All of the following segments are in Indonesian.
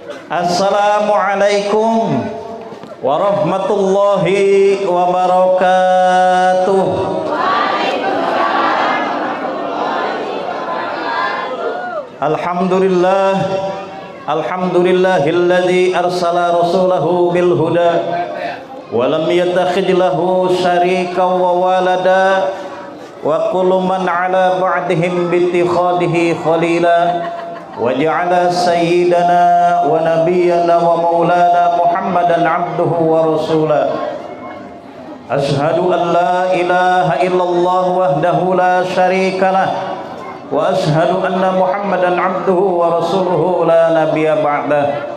Assalamualaikum warahmatullahi wabarakatuh. Alhamdulillah, alhamdulillahilladzi arsala rasulahu bil huda wa lam yattakhidh lahu syarikan wa walada wa kullu man ala ba'dihim bi ittikhadihi khalila wa ja'ala sayyidana wa nabiyyana wa maulana Muhammadan abduhu wa rasulahu. Ashhadu an la ilaha illallah wahdahu la syarikalah wa ashhadu anna Muhammadan abduhu wa rasuluhu la nabiyya ba'dah.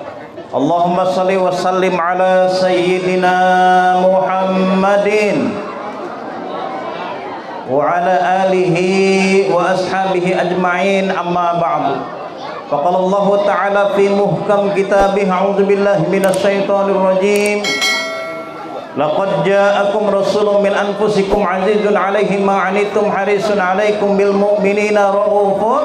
Allahumma salli wa sallim ala sayyidina Muhammadin wa ala alihi wa ashabihi ajma'in, amma ba'du. Faqala Allah ta'ala fi muhkam kitabih, a'udzu billahi minasy syaithanir rajim. Laqad ja'akum rasulun min anfusikum 'azizun 'alaihi ma 'anittum harisun 'alaikum bil mu'minina raufur.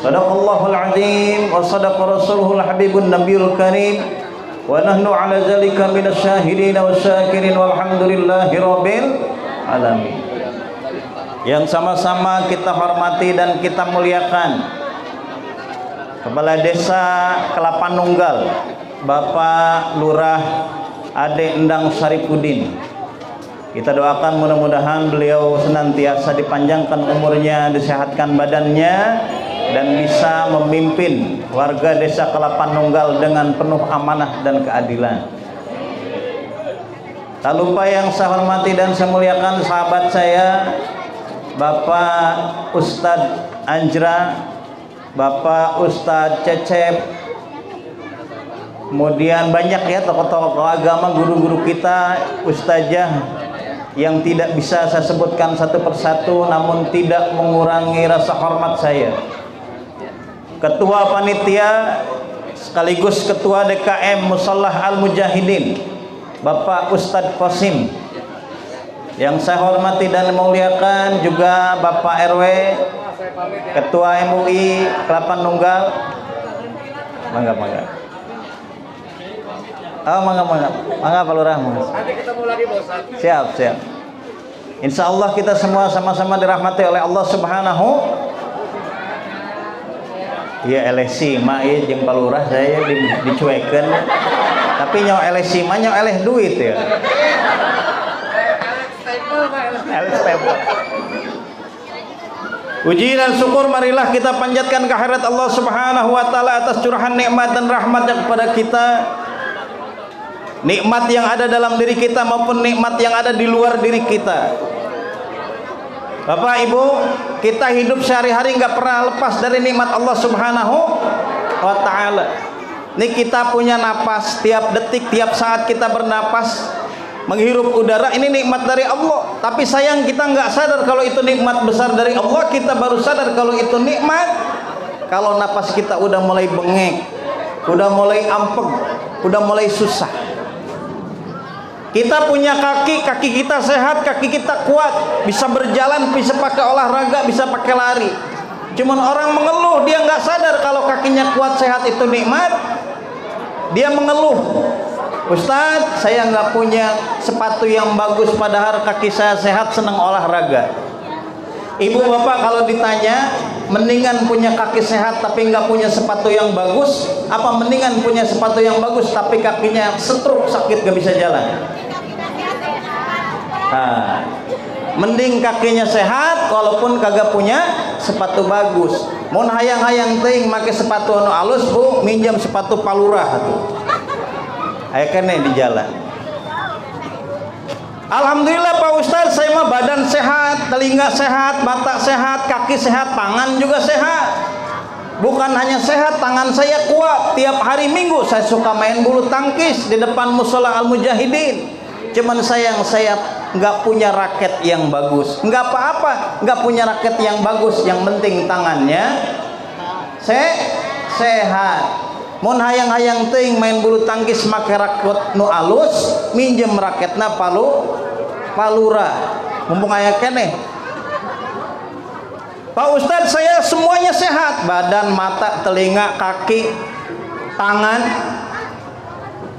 Shadaqallahul 'azim wa shadaqa rasuluhul habibun nabiyul karim wa nahnu 'ala dzalika minasy syahidin wasyakirin walhamdulillahi rabbil alamin. Yang sama-sama kita hormati dan kita muliakan Kepala Desa Kelapa Nunggal, Bapak Lurah Ade Endang Syarifuddin. Kita doakan mudah-mudahan beliau senantiasa dipanjangkan umurnya, disehatkan badannya, dan bisa memimpin warga Desa Kelapa Nunggal dengan penuh amanah dan keadilan. Tak lupa yang saya hormati dan saya muliakan sahabat saya, Bapak Ustadz Anjra, Bapak Ustadz Cecep, kemudian banyak ya tokoh-tokoh agama, guru-guru kita, ustazah yang tidak bisa saya sebutkan satu persatu, namun tidak mengurangi rasa hormat saya. Ketua Panitia sekaligus Ketua DKM Mushallah Al-Mujahidin, Bapak Ustadz Qasim, yang saya hormati dan memuliakan juga Bapak RW, Ketua MUI Kelapa Nunggal. Mangga. Oh, mangga Pak Lurah. Nanti ketemu lagi, Bos. Siap. Insya Allah kita semua sama-sama dirahmati oleh Allah Subhanahu. Iya, LSI mah ieu jeung Pak Lurah saya dicuekeun. Tapi nyawa LSI mah nyawa eleh duit ya. Puji dan syukur marilah kita panjatkan kehadirat Allah Subhanahu wa taala atas curahan nikmat dan rahmatnya kepada kita. Nikmat yang ada dalam diri kita maupun nikmat yang ada di luar diri kita. Bapak Ibu, kita hidup sehari-hari nggak pernah lepas dari nikmat Allah Subhanahu wa taala. Ini kita punya napas, tiap detik, tiap saat kita bernapas, menghirup udara, ini nikmat dari Allah. Tapi sayang kita nggak sadar kalau itu nikmat besar dari Allah. Kita baru sadar kalau itu nikmat kalau napas kita udah mulai bengek, udah mulai ampeg, udah mulai susah. Kita punya kaki kita sehat, kaki kita kuat, bisa berjalan, bisa pakai olahraga, bisa pakai lari. Cuman orang mengeluh, dia nggak sadar kalau kakinya kuat sehat itu nikmat. Dia mengeluh, Ustadz, saya nggak punya sepatu yang bagus, padahal kaki saya sehat, senang olahraga. Ibu bapak kalau ditanya, mendingan punya kaki sehat tapi nggak punya sepatu yang bagus, apa mendingan punya sepatu yang bagus tapi kakinya stroke, sakit nggak bisa jalan? Nah, mending kakinya sehat walaupun kagak punya sepatu bagus. Mun hayang-hayang teuing make sepatu anu alus, Bu, minjam sepatu Pak Lurah atuh. Aya keneh di jalan. Alhamdulillah Pak Ustadz, saya mah badan sehat, telinga sehat, mata sehat, kaki sehat, tangan juga sehat. Bukan hanya sehat, tangan saya kuat. Tiap hari Minggu saya suka main bulu tangkis di depan Mushola Al-Mujahidin. Cuman sayang saya nggak punya raket yang bagus. Nggak apa-apa, nggak punya raket yang bagus. Yang penting tangannya sehat. Mun hayang-hayang teuing main bulu tangkis make raket nu alus, minjem raketna Palura. Mumpung aya keneh. Pak Ustadz, saya semuanya sehat, badan, mata, telinga, kaki. tangan.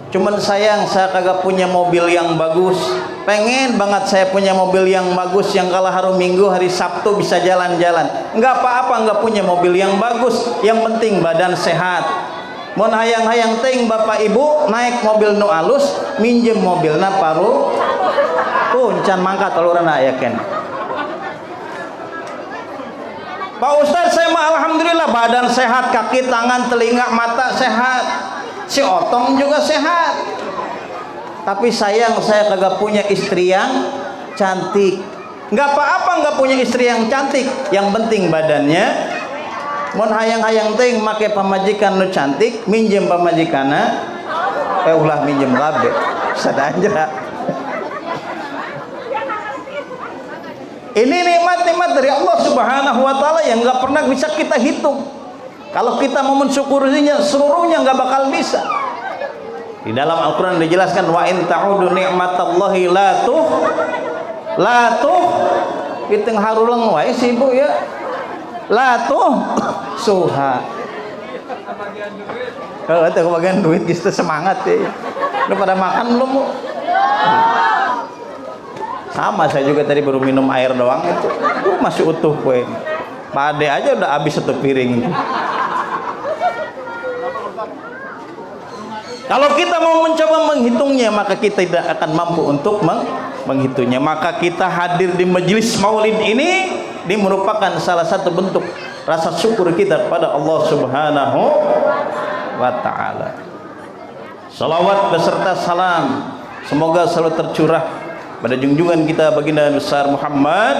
Cuman sayang saya kagak punya mobil yang bagus. Pengen banget saya punya mobil yang bagus, yang kalau hari Minggu, hari Sabtu bisa jalan-jalan. Enggak apa-apa enggak punya mobil yang bagus, yang penting badan sehat. Mun hayang-hayang ting Bapak Ibu naik mobil nu alus, minjem mobilna paru can mangkat ulurana yakin. Pak Ustaz, saya mah alhamdulillah badan sehat, kaki, tangan, telinga, mata sehat. Si Otong juga sehat. Tapi sayang saya kagak punya istri yang cantik. Enggak apa-apa enggak punya istri yang cantik, yang penting badannya. Mun hayang-hayang teuing make pamajikan nu cantik, minjem pamajikana. Ulah minjem kabeh. Sadanja. Ini nikmat-nikmat dari Allah Subhanahu wa taala yang enggak pernah bisa kita hitung. Kalau kita mau mensyukurinya seluruhnya enggak bakal bisa. Di dalam Al-Qur'an dijelaskan wa in ta'udu ni'matallahi la tuh kita harulang wae sih Bu ya. La tuh suha. Kalau ada kebagian duit kita semangat ya. Udah pada makan belum Bu? Sama saya juga tadi baru minum air doang itu. Masih utuh kue. Pade aja udah habis satu piring. Kalau kita mau mencoba menghitungnya, maka kita tidak akan mampu untuk menghitungnya. Maka kita hadir di majelis maulid ini merupakan salah satu bentuk rasa syukur kita kepada Allah Subhanahu wa taala. Salawat beserta salam semoga selalu tercurah pada junjungan kita baginda besar Muhammad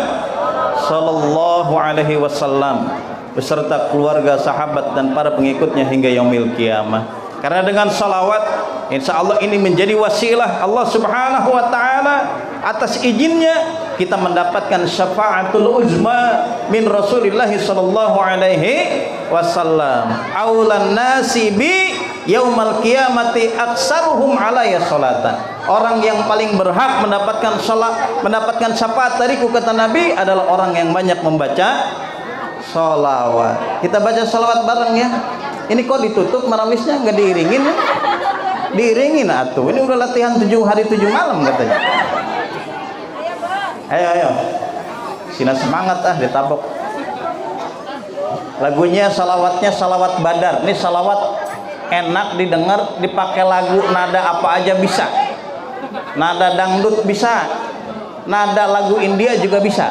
sallallahu alaihi wasallam beserta keluarga, sahabat dan para pengikutnya hingga yaumil kiamah. Karena dengan salawat insya Allah ini menjadi wasilah Allah Subhanahu wa taala, atas izinnya kita mendapatkan syafaatul uzma min Rasulillah sallallahu alaihi wasallam. Aulan nasi bi yaumal qiyamati aksaruhum alaiya salatan. Orang yang paling berhak mendapatkan syafaat dariku kata Nabi adalah orang yang banyak membaca salawat. Kita baca salawat bareng ya. Ini kok ditutup marawisnya nggak diiringin ya? Diiringin atuh. Ini udah latihan 7 hari 7 malam katanya. Ayo. Sina semangat ditabok. Lagunya salawatnya salawat Badar. Ini salawat enak didengar, dipakai lagu nada apa aja bisa. Nada dangdut bisa. Nada lagu India juga bisa.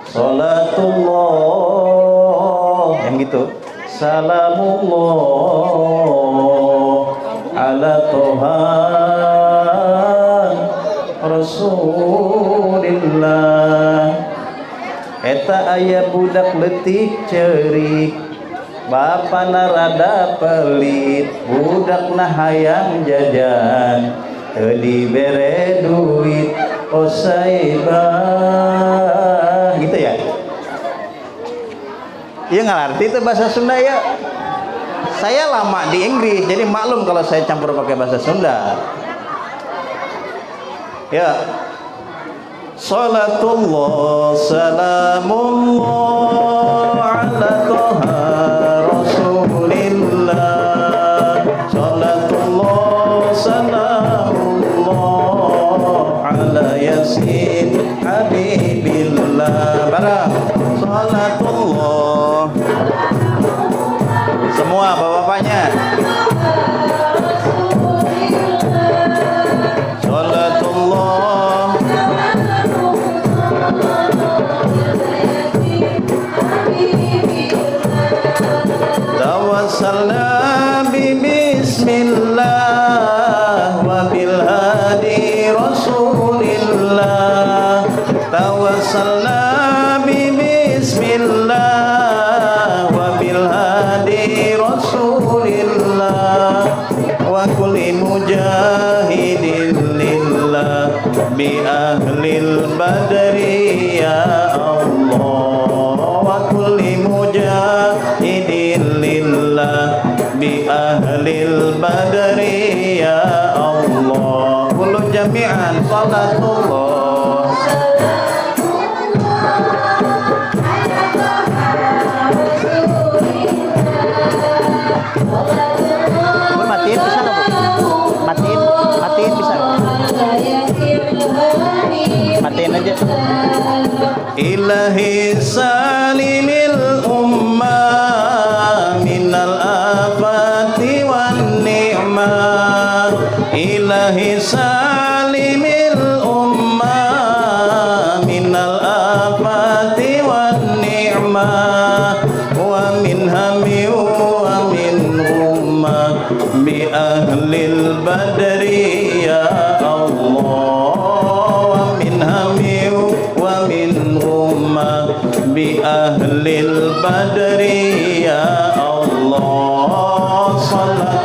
Salatullah yang gitu. Salamullah ala Tuhan Rasulillah. Eta aya budak letik cerik, bapana rada pelit, budakna hayang jajan, teu dibere duit, osaibah. Gitu ya? Iya ngerti itu bahasa Sunda ya. Saya lama di Inggris, jadi maklum kalau saya campur pakai bahasa Sunda. Ya. Salatullah salamullah ala Tuha Rasulillah. Salatullah salamullah ala Yasin Habibillah. Barang salatullah. Semua bapak-bapaknya. Salatullah. Tawassalna bi bismillah wa bil hadi Rasulillah. Tawassalna bi bismillah wa bil hadi Rasulillah wa kulli mujahidin lillah bi ahlil badri ya Allah wa kulli mujahidin lillah bi ahlil badri ya Allah. Kullu jami'an salatullah. Oh salimil ummah minal afati wan ni'mah. Ilahi salimil ummah minal afati wan ni'mah wa min hami wa min ummah bi ahlil badri ya Allah. Wa min hami wa min ummah bi ahlil badri ya Allah. Salatullah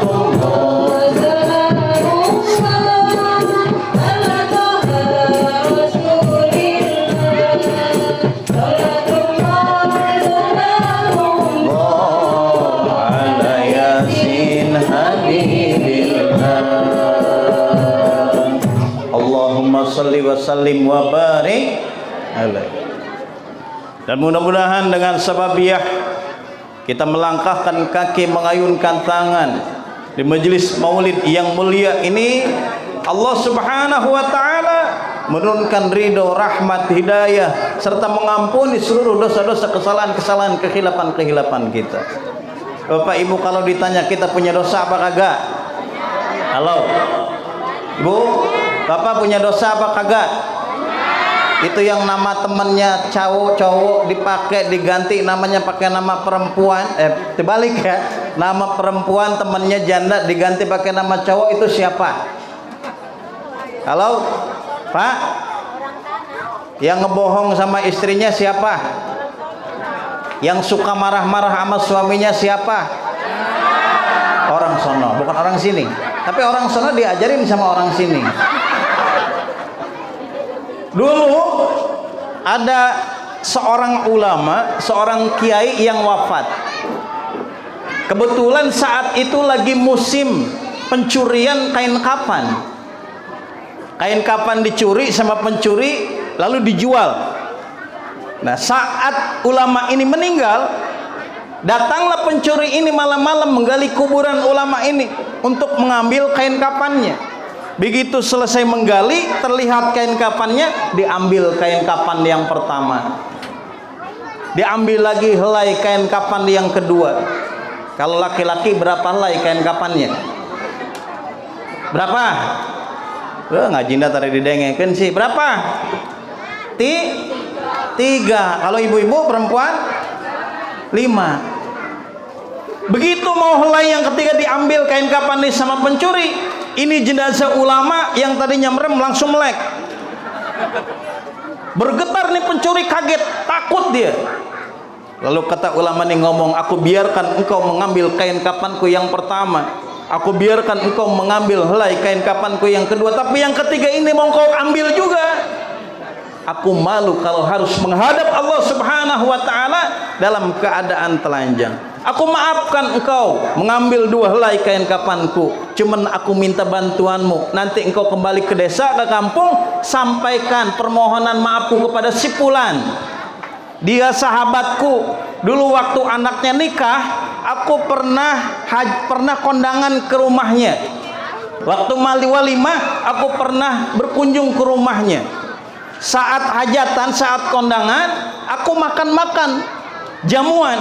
salli wa sallim wa barik alaihi. Dan mudah-mudahan dengan sababiah kita melangkahkan kaki, mengayunkan tangan di majelis maulid yang mulia ini, Allah Subhanahu wa taala menurunkan ridho, rahmat, hidayah serta mengampuni seluruh dosa-dosa, kesalahan-kesalahan, kekhilafan-kekhilafan kita. Bapak Ibu, kalau ditanya kita punya dosa apa kagak? Halo Ibu, Bapak punya dosa apa kagak? Itu yang nama temennya cowok dipakai diganti namanya pakai nama perempuan, terbalik ya, nama perempuan temennya janda diganti pakai nama cowok, itu siapa? Halo Pak, yang ngebohong sama istrinya siapa? Yang suka marah-marah sama suaminya siapa? Orang sono, bukan orang sini. Tapi orang sono diajarin sama orang sini. Dulu ada seorang ulama, seorang kiai yang wafat. Kebetulan saat itu lagi musim pencurian kain kapan. Kain kapan dicuri sama pencuri lalu dijual. Nah, saat ulama ini meninggal, datanglah pencuri ini malam-malam menggali kuburan ulama ini untuk mengambil kain kapannya. Begitu selesai menggali, terlihat kain kapannya, diambil kain kapan yang pertama. Diambil lagi helai kain kapan yang kedua. Kalau laki-laki berapa helai kain kapannya? Berapa? Ngajinda tadi didengekin sih. Berapa? Tiga. Kalau ibu-ibu perempuan 5. Begitu mau helai yang ketiga diambil kain kapan ini sama pencuri, ini jenazah ulama yang tadinya merem langsung melek. Bergetar nih pencuri, kaget, takut dia. Lalu kata ulama nih ngomong, aku biarkan engkau mengambil kain kapanku yang pertama, aku biarkan engkau mengambil helai kain kapanku yang kedua, tapi yang ketiga ini mau kau ambil juga. Aku malu kalau harus menghadap Allah Subhanahu wa taala dalam keadaan telanjang. Aku maafkan engkau mengambil 2 helai kain kapanku, cuman aku minta bantuanmu. Nanti engkau kembali ke desa, ke kampung, sampaikan permohonan maafku kepada si fulan. Dia sahabatku. Dulu waktu anaknya nikah, aku pernah kondangan ke rumahnya. Waktu walimah, aku pernah berkunjung ke rumahnya. Saat hajatan, saat kondangan, aku makan jamuan.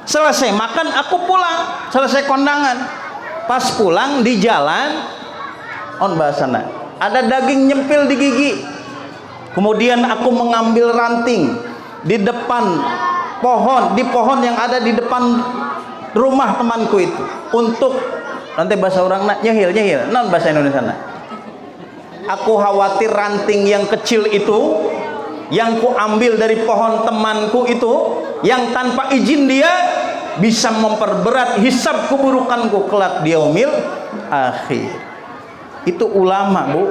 Selesai makan, aku pulang. Selesai kondangan, pas pulang di jalan, bahasana ada daging nyempil di gigi. Kemudian aku mengambil ranting di depan pohon, di pohon yang ada di depan rumah temanku itu, untuk nanti bahasa orang nyehil, non bahasa Indonesia. Aku khawatir ranting yang kecil itu yang ku ambil dari pohon temanku itu, yang tanpa izin dia, bisa memperberat hisab keburukanku kelak di yaumil akhir. Itu ulama, Bu,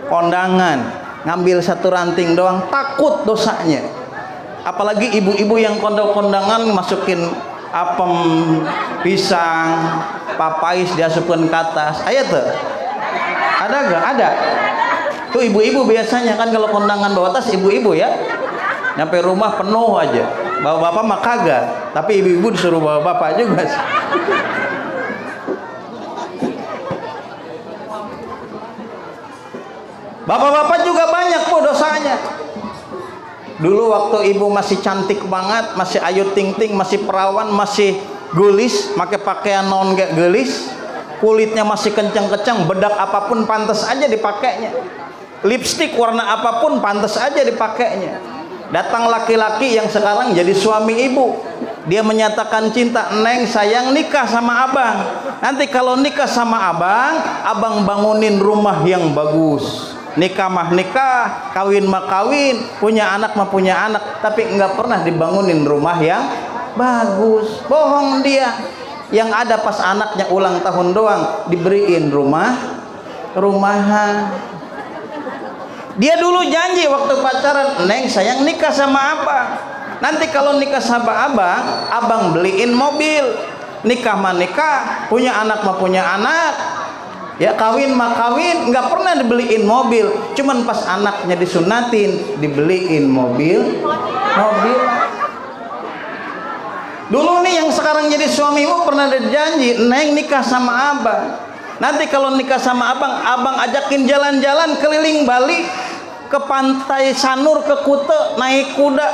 kondangan ngambil 1 ranting doang, takut dosanya. Apalagi ibu-ibu yang kondangan masukin apem, pisang, papais diasupkan ke atas. Ayo tuh, ada gak? Ada tuh ibu-ibu biasanya kan kalau kondangan bawa tas, ibu-ibu ya, nyampe rumah penuh aja. Bapak-bapak mah kagak, tapi ibu-ibu disuruh bawa bapak juga sih. Bapak-bapak juga banyak, Bu, dosanya. Dulu waktu ibu masih cantik banget, masih ayu ting ting, masih perawan, masih gelis, pakai pakaian non gak gelis, kulitnya masih kencang-kencang, bedak apapun pantas aja dipakainya, lipstik warna apapun pantas aja dipakainya. Datang laki-laki yang sekarang jadi suami ibu, dia menyatakan cinta, neng sayang nikah sama abang, nanti kalau nikah sama abang, abang bangunin rumah yang bagus. Nikah mah nikah, kawin mah kawin, punya anak mah punya anak, tapi enggak pernah dibangunin rumah yang bagus. Bohong dia. Yang ada pas anaknya ulang tahun doang diberiin rumahan. Dia dulu janji waktu pacaran, neng sayang nikah sama abang, nanti kalau nikah sama abang, abang beliin mobil. Nikah mah nikah, punya anak mah punya anak, ya kawin mah kawin, nggak pernah dibeliin mobil. Cuman pas anaknya disunatin dibeliin mobil. Dulu nih yang sekarang jadi suamimu pernah ada janji, neng nikah sama abang, nanti kalau nikah sama abang, abang ajakin jalan-jalan keliling Bali, ke pantai Sanur, ke Kuta, naik kuda.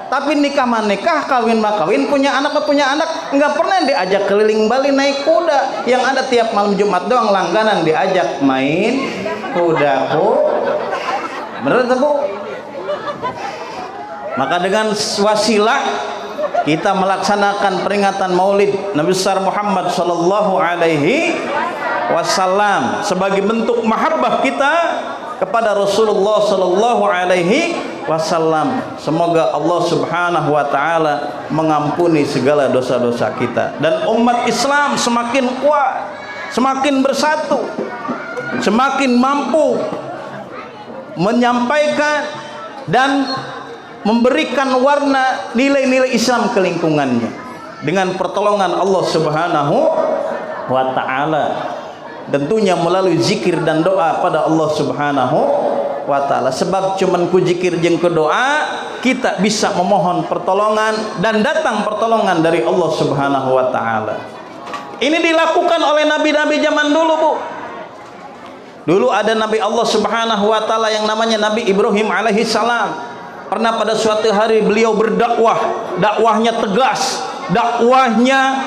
Tapi nikah mah nikah, kawin mah kawin, punya anak mah punya anak, nggak pernah diajak keliling Bali naik kuda. Yang ada tiap malam Jumat doang langganan diajak main kuda. Bener tuh Bu? Maka dengan wasilah kita melaksanakan peringatan Maulid Nabi besar Muhammad sallallahu alaihi wasallam sebagai bentuk mahabbah kita kepada Rasulullah sallallahu alaihi wasallam. Semoga Allah Subhanahu wa taala mengampuni segala dosa-dosa kita dan umat Islam semakin kuat, semakin bersatu, semakin mampu menyampaikan dan memberikan warna nilai-nilai Islam ke lingkungannya dengan pertolongan Allah Subhanahu wa taala. Tentunya melalui zikir dan doa pada Allah Subhanahu wa taala. Sebab cuman ku zikir jeung ku doa kita bisa memohon pertolongan dan datang pertolongan dari Allah Subhanahu wa taala. Ini dilakukan oleh nabi-nabi zaman dulu, Bu. Dulu ada nabi Allah Subhanahu wa taala yang namanya Nabi Ibrahim alaihi salam. Pernah pada suatu hari beliau berdakwah, dakwahnya tegas, dakwahnya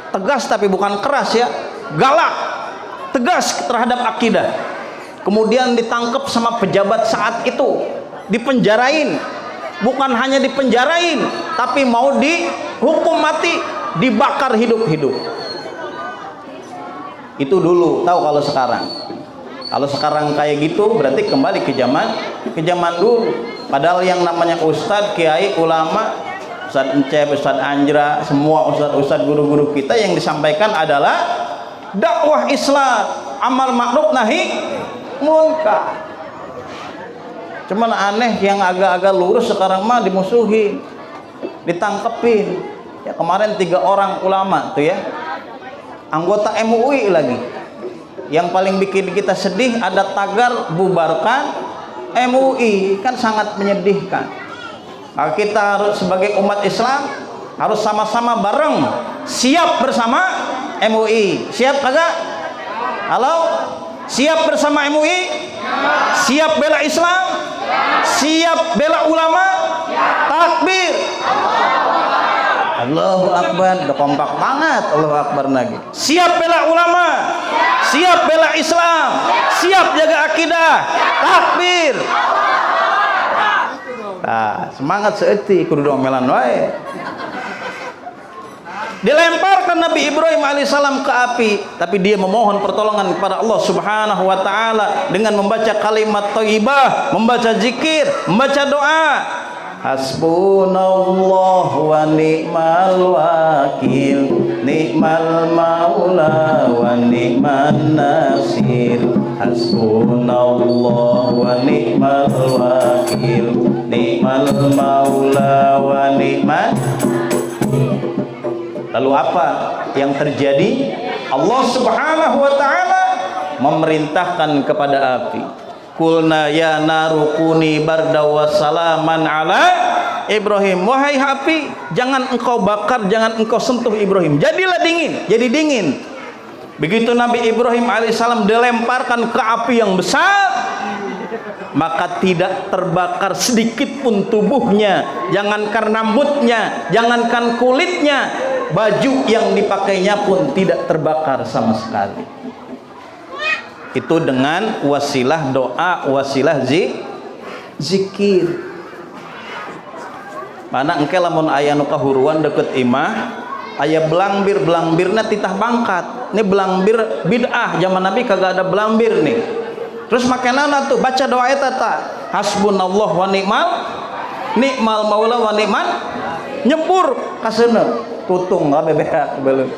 tegas tapi bukan keras ya, galak, tegas terhadap akidah. Kemudian ditangkap sama pejabat saat itu, dipenjarain. Bukan hanya dipenjarain, tapi mau dihukum mati, dibakar hidup-hidup. Itu dulu. Tahu kalau sekarang kayak gitu berarti kembali ke zaman dulu. Padahal yang namanya ustadz, kiai, ulama, Ustadz Encep, Ustadz Anjra, semua ustadz guru-guru kita yang disampaikan adalah dakwah Islam, amal ma'ruf nahi munkar. Cuman aneh yang agak-agak lurus sekarang mah dimusuhin, ditangkepin. Ya kemarin 3 orang ulama tuh ya, anggota MUI lagi. Yang paling bikin kita sedih ada tagar bubarkan MUI, kan sangat menyedihkan. Maka kita harus sebagai umat Islam harus sama-sama bareng siap bersama MUI. Siap kagak? Halo? Siap bersama MUI? Siap bela Islam? Siap bela ulama? Takbir! Allahu Akbar, udah kompak banget. Allahu Akbar lagi. Siap bela ulama? Siap bela Islam? Siap jaga akidah? Takbir! Nah, semangat seeutik kudu domelan wae. Dilemparkan Nabi Ibrahim alaihissalam ke api, tapi dia memohon pertolongan kepada Allah Subhanahu wa taala dengan membaca kalimat thayyibah, membaca zikir, membaca doa. Hasbunallah wa ni'mal wakil, ni'mal maula wa ni'man nasir. Hasbunallah wa ni'mal wakil, ni'mal maula wa ni'man. Lalu apa yang terjadi? Allah Subhanahu wa taala memerintahkan kepada api, Qulna ya naru kuni barda wa salaman ala Ibrahim. Wahai api, jangan engkau bakar, jangan engkau sentuh Ibrahim. Jadilah dingin, jadi dingin. Begitu Nabi Ibrahim alaihissalam dilemparkan ke api yang besar, maka tidak terbakar sedikit pun tubuhnya, jangankan rambutnya, jangankan kulitnya, baju yang dipakainya pun tidak terbakar sama sekali. Itu dengan wasilah doa, wasilah zikir. Mana engke lamun aya nu kahuruan deket imah, aya belambir-belambirna titah bangkat. Ini belambir bid'ah, zaman Nabi kagak ada belambir nih. Terus makenana tuh baca doa eta ta, hasbunallah wa ni'mal maula wa ni'man nyebur ka seuneu, tutung bebeak beuleuh.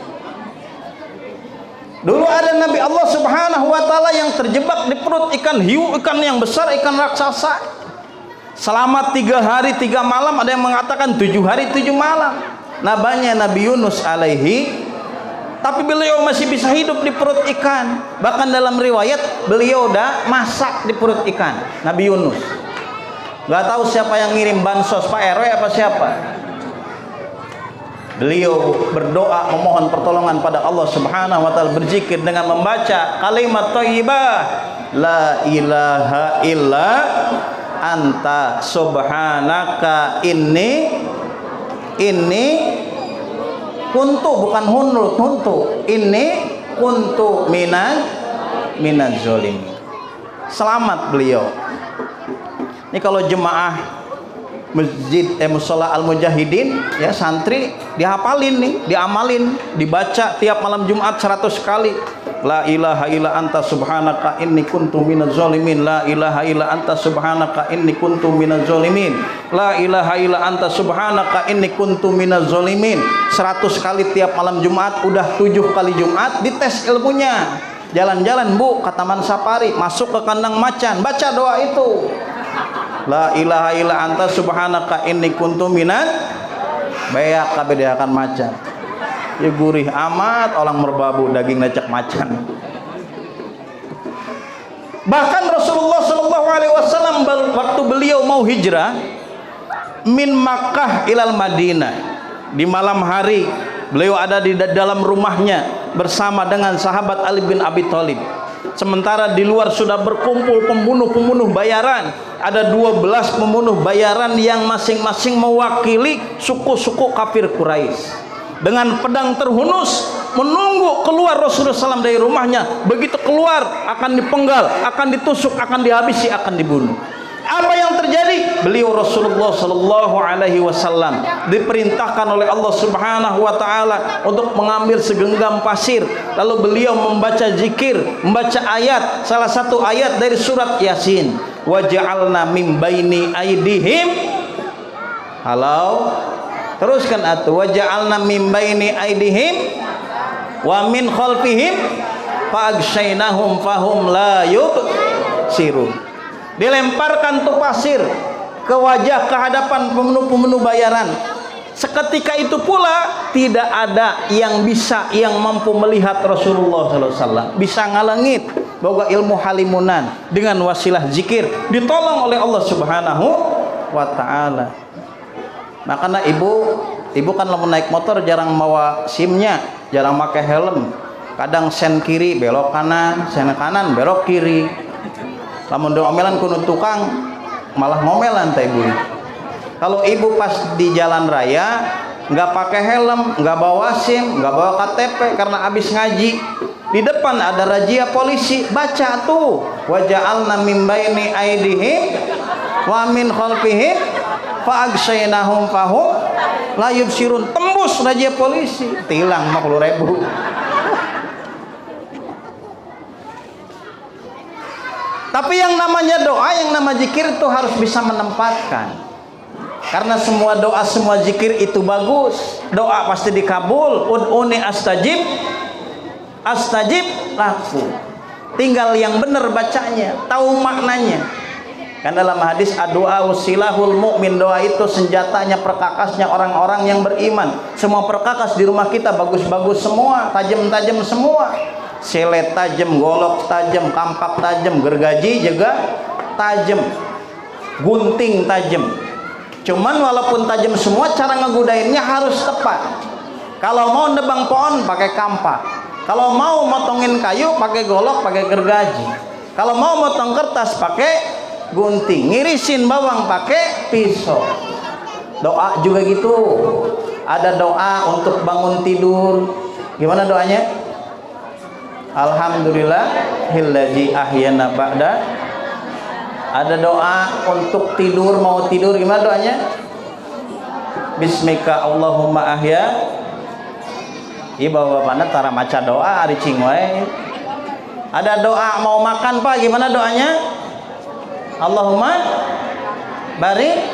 Dulu ada Nabi Allah Subhanahu wa taala yang terjebak di perut ikan hiu, ikan yang besar, ikan raksasa. Selama 3 hari 3 malam, ada yang mengatakan 7 hari 7 malam. Nabanya Nabi Yunus alaihi, tapi beliau masih bisa hidup di perut ikan. Bahkan dalam riwayat beliau udah masak di perut ikan. Nabi Yunus. Gak tahu siapa yang ngirim bansos, Pak RW apa siapa. Beliau berdoa memohon pertolongan pada Allah Subhanahu wa taala, berzikir dengan membaca kalimat thayyibah, la ilaha illa anta subhanaka inni kuntu, bukan huntu, ini kuntu minaz zalimin. Selamat beliau. Ini kalau jemaah masjid mushola al-mujahidin ya, santri dihafalin nih, diamalin, dibaca tiap malam Jumat 100 kali. La ilaha illa anta subhanaka inni kuntu minaz zalimin, la ilaha illa anta subhanaka inni kuntu minaz zalimin, la ilaha illa anta subhanaka inni kuntu minaz zalimin. 100 kali tiap malam Jumat, udah 7 kali Jumat, dites ilmunya. Jalan-jalan Bu ke Taman Safari, masuk ke kandang macan, baca doa itu. La ilaha illa anta subhanaka inni kuntu minaz, beak kabedakan macan. Ya gurih amat orang merbabu daging necak macan. Bahkan Rasulullah Shallallahu Alaihi Wasallam waktu beliau mau hijrah min Makkah ilal Madinah, di malam hari beliau ada di dalam rumahnya bersama dengan sahabat Ali bin Abi Thalib. Sementara di luar sudah berkumpul pembunuh-pembunuh bayaran. Ada 12 pembunuh bayaran yang masing-masing mewakili suku-suku kafir Quraisy. Dengan pedang terhunus menunggu keluar Rasulullah SAW dari rumahnya. Begitu keluar akan dipenggal, akan ditusuk, akan dihabisi, akan dibunuh. Apa yang terjadi? Beliau Rasulullah Sallallahu Alaihi Wasallam diperintahkan oleh Allah Subhanahu Wa Taala untuk mengambil segenggam pasir, lalu beliau membaca zikir, membaca ayat, salah satu ayat dari surat Yasin. Waja'alna min baini aidihim, halau, teruskan atuh, waja'alna min baini aidihim wa min khalfihim fa'agshaynahum fahum la yubsirun. Dilemparkan tuh pasir ke wajah, ke hadapan pembunuh-pembunuh bayaran. Seketika itu pula tidak ada yang mampu melihat Rasulullah SAW. Bisa ngalengit, boga ilmu halimunan dengan wasilah zikir, ditolong oleh Allah Subhanahu wa taala. Makanya ibu kan lamun naik motor jarang bawa SIM-nya, jarang pakai helm. Kadang sen kiri belok kanan, sen kanan belok kiri. Lamun diomelan kuno tukang malah ngomelan teh ibu. Kalau ibu pas di jalan raya nggak pakai helm, nggak bawa SIM, nggak bawa KTP karena habis ngaji, di depan ada razia polisi, baca tuh waja'alna min baini aidihim wa min khalfihim fa'agshaynahum fahum la yubsirun. Tembus razia polisi, tilang 50.000. Tapi yang namanya doa, yang nama zikir itu harus bisa menempatkan. Karena semua doa, semua zikir itu bagus. Doa pasti dikabul. Ud'uni astajib laku. Tinggal yang benar bacanya, tahu maknanya. Kan dalam hadis ad-du'a usilahul mu'min, doa itu senjatanya, perkakasnya orang-orang yang beriman. Semua perkakas di rumah kita bagus-bagus semua, tajam-tajam semua. Selet tajam, golok tajam, kampak tajam, gergaji juga tajam, gunting tajam. Cuman walaupun tajam semua, cara ngegudainnya harus tepat. Kalau mau nebang pohon pakai kampak, kalau mau motongin kayu pakai golok, pakai gergaji, kalau mau motong kertas pakai gunting, ngirisin bawang pakai pisau. Doa juga gitu. Ada doa untuk bangun tidur. Gimana doanya? Alhamdulillahilladzi ahyana ba'da. Ada doa untuk tidur, mau tidur, gimana doanya? Bismika Allahumma ahya. Ieu bawa-bapana tara maca doa ari cing wae. Ada doa mau makan Pak, gimana doanya? Allahumma barik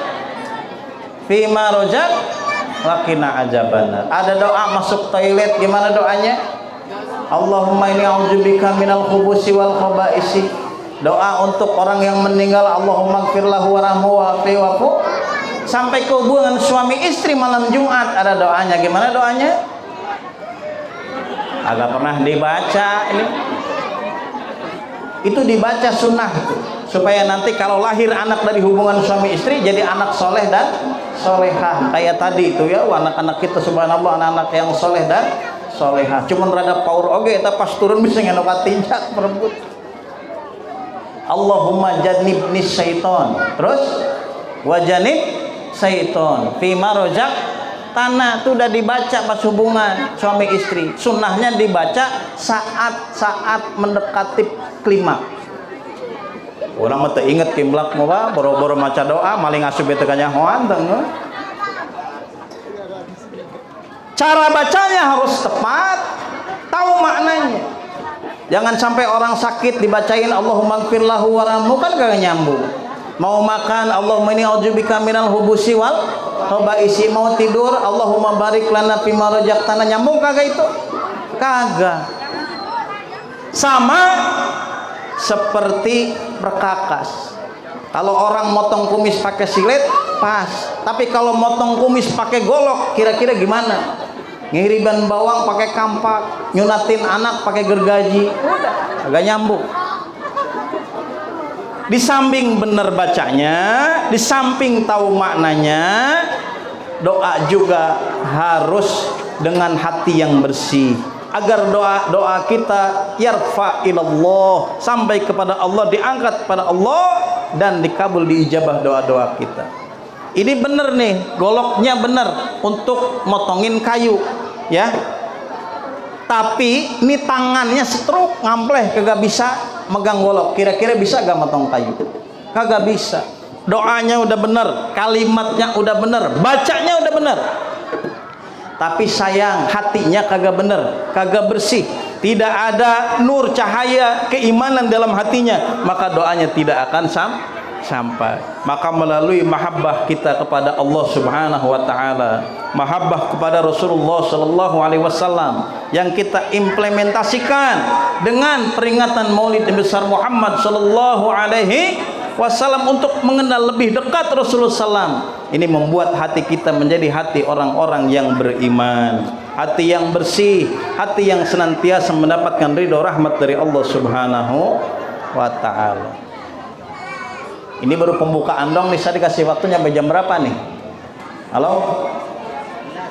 fima rojak wakina ajabannar. Ada doa masuk toilet, gimana doanya? Allahumma inni a'udzubika minal khubusi wal khaba'isi. Doa untuk orang yang meninggal, Allahumma gfir lahu warhamhu wa'afihi wa'fu. Sampai ke hubungan suami istri malam Jumat ada doanya, gimana doanya? Agak pernah dibaca ini. Itu dibaca sunnah itu, supaya nanti kalau lahir anak dari hubungan suami istri jadi anak soleh dan solehah. Kayak tadi itu ya, anak-anak kita subhanallah, anak-anak yang soleh dan solehah. Cuman rada power oge eta pas turun bisa ngenok tinjak perebut. Allahumma jannibni syaiton. Terus wajanib syaiton fima rojak tanah. Itu udah dibaca pas hubungan suami istri. Sunnahnya dibaca saat mendekati klima. Orang mah teu inget kimlak mah boro-boro maca doa maling asup teh kanyahoan teh. Cara bacanya harus tepat, tahu maknanya. Jangan sampai orang sakit dibacain Allahumma gfir lahu warhamhu kan kagak nyambung. Mau makan Allahumma inni a'udzubika minal hubusi wal khaba'isi. Mau tidur Allahumma barik lana fima razaqtana, nyambung kagak itu? Kagak. Sama seperti perkakas. Kalau orang motong kumis pakai silet pas, tapi kalau motong kumis pakai golok kira-kira gimana? Ngiriban bawang pakai kampak, nyunatin anak pakai gergaji, agak nyambung. Di samping bener bacanya, di samping tahu maknanya, doa juga harus dengan hati yang bersih, agar doa kita yarfa ilallah, sampai kepada Allah, diangkat kepada Allah dan dikabul, diijabah doa-doa kita. Ini bener nih, goloknya bener untuk motongin kayu ya, tapi ini tangannya setruk ngampleh, kagak bisa megang golok. Kira-kira bisa gak motong kayu? Kagak bisa. Doanya udah bener, kalimatnya udah bener, bacanya udah bener, tapi sayang hatinya kagak bener, kagak bersih, tidak ada nur cahaya keimanan dalam hatinya, maka doanya tidak akan sampai. Maka melalui mahabbah kita kepada Allah Subhanahu wa taala, mahabbah kepada Rasulullah sallallahu alaihi wasallam yang kita implementasikan dengan peringatan Maulid Nabi besar Muhammad sallallahu alaihi wasallam untuk mengenal lebih dekat Rasulullah sallam. Ini membuat hati kita menjadi hati orang-orang yang beriman, hati yang bersih, hati yang senantiasa mendapatkan ridho rahmat dari Allah Subhanahu wa taala. Ini baru pembukaan dong nih, saya dikasih waktunya sampai jam berapa nih? Halo?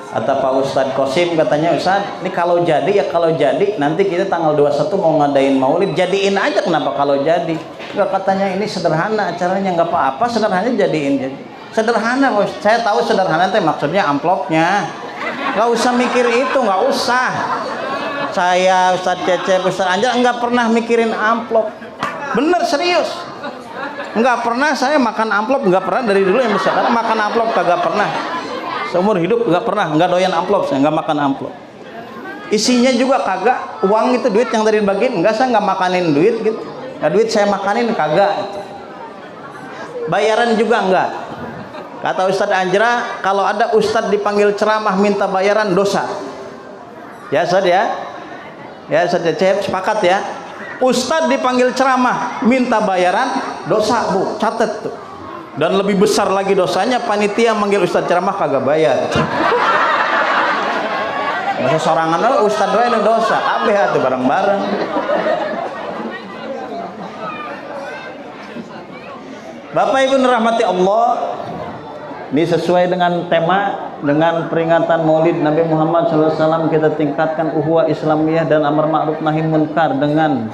Kata Pak Ustadz Kosim, katanya Ustadz, ini kalau jadi ya kalau jadi, nanti kita tanggal 21 mau ngadain maulid, jadiin aja. Kenapa kalau jadi? Enggak, katanya ini sederhana acaranya, nggak apa-apa, sederhana jadiin. Sederhana, saya tahu sederhana teh maksudnya amplopnya. Nggak usah mikir itu, nggak usah. Saya Ustadz Cecep, Ustadz Anjar nggak pernah mikirin amplop. Bener, serius. Enggak pernah saya makan amplop, enggak pernah dari dulu yang besar. Karena makan amplop kagak pernah. Seumur hidup enggak pernah, enggak doyan amplop, saya enggak makan amplop. Isinya juga kagak, uang itu duit yang dari bagian, enggak, saya enggak makanin duit gitu. Nah, duit saya makanin kagak. Bayaran juga enggak. Kata Ustadz Anjra, kalau ada Ustadz dipanggil ceramah minta bayaran dosa. Ya Ustadz ya. Ya Ustadz Cecep, sepakat ya. Ustadz dipanggil ceramah minta bayaran dosa, Bu, catet tuh. Dan lebih besar lagi dosanya panitia manggil Ustadz ceramah kagak bayar. Masa sorangan lo Ustadz doa itu dosa, kabeh atuh bareng-bareng. Bapak Ibu rahmati Allah, ini sesuai dengan tema, dengan peringatan Maulid Nabi Muhammad SAW, kita tingkatkan ukhuwah Islamiyah dan amar ma'ruf nahi munkar dengan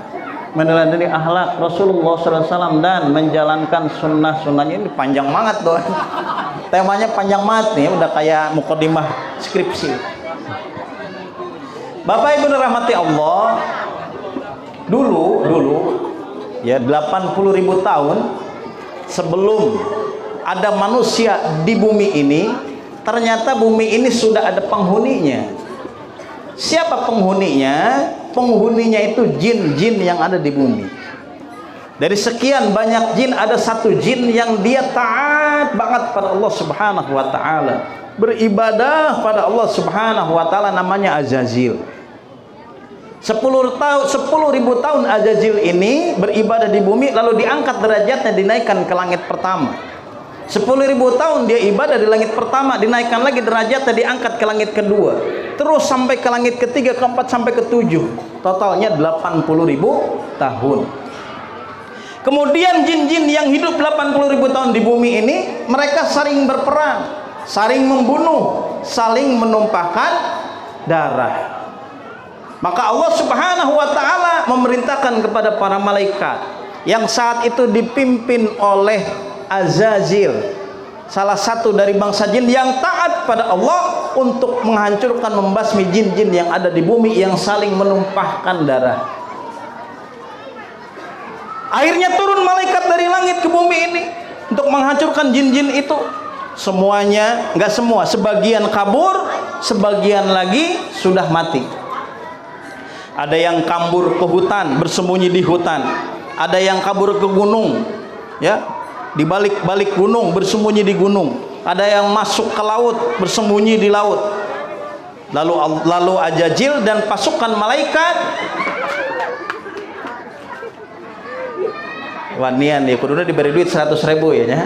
meneladani akhlak Rasulullah SAW dan menjalankan sunnah-sunnahnya. Ini panjang banget tuh. Temanya panjang banget nih, udah kayak mukadimah skripsi. Bapak Ibu dirahmati Allah, dulu ya 80.000 tahun sebelum ada manusia di bumi ini, ternyata bumi ini sudah ada penghuninya. Siapa penghuninya? Penghuninya itu jin-jin yang ada di bumi. Dari sekian banyak jin, ada satu jin yang dia taat banget pada Allah Subhanahu wa taala, beribadah pada Allah Subhanahu wa taala, namanya Azazil. 10.000 tahun Azazil ini beribadah di bumi, lalu diangkat derajatnya, dinaikkan ke langit pertama. 10.000 tahun dia ibadah di langit pertama, dinaikkan lagi derajatnya, diangkat ke langit kedua, terus sampai ke langit ketiga, keempat, sampai ke 7. Totalnya 80.000 tahun. Kemudian jin-jin yang hidup 80.000 tahun di bumi ini, mereka saling berperang, saling membunuh, saling menumpahkan darah. Maka Allah Subhanahu wa taala memerintahkan kepada para malaikat yang saat itu dipimpin oleh Azazil, salah satu dari bangsa jin yang taat pada Allah, untuk menghancurkan, membasmi jin-jin yang ada di bumi yang saling menumpahkan darah. Akhirnya turun malaikat dari langit ke bumi ini untuk menghancurkan jin-jin itu. Semuanya, enggak semua, sebagian kabur, sebagian lagi sudah mati. Ada yang kabur ke hutan, bersembunyi di hutan. Ada yang kabur ke gunung, ya, di balik gunung, bersembunyi di gunung. Ada yang masuk ke laut, bersembunyi di laut. Lalu Azazil dan pasukan malaikat, wanian ya, kuduna diberi duit 100.000 ya nya.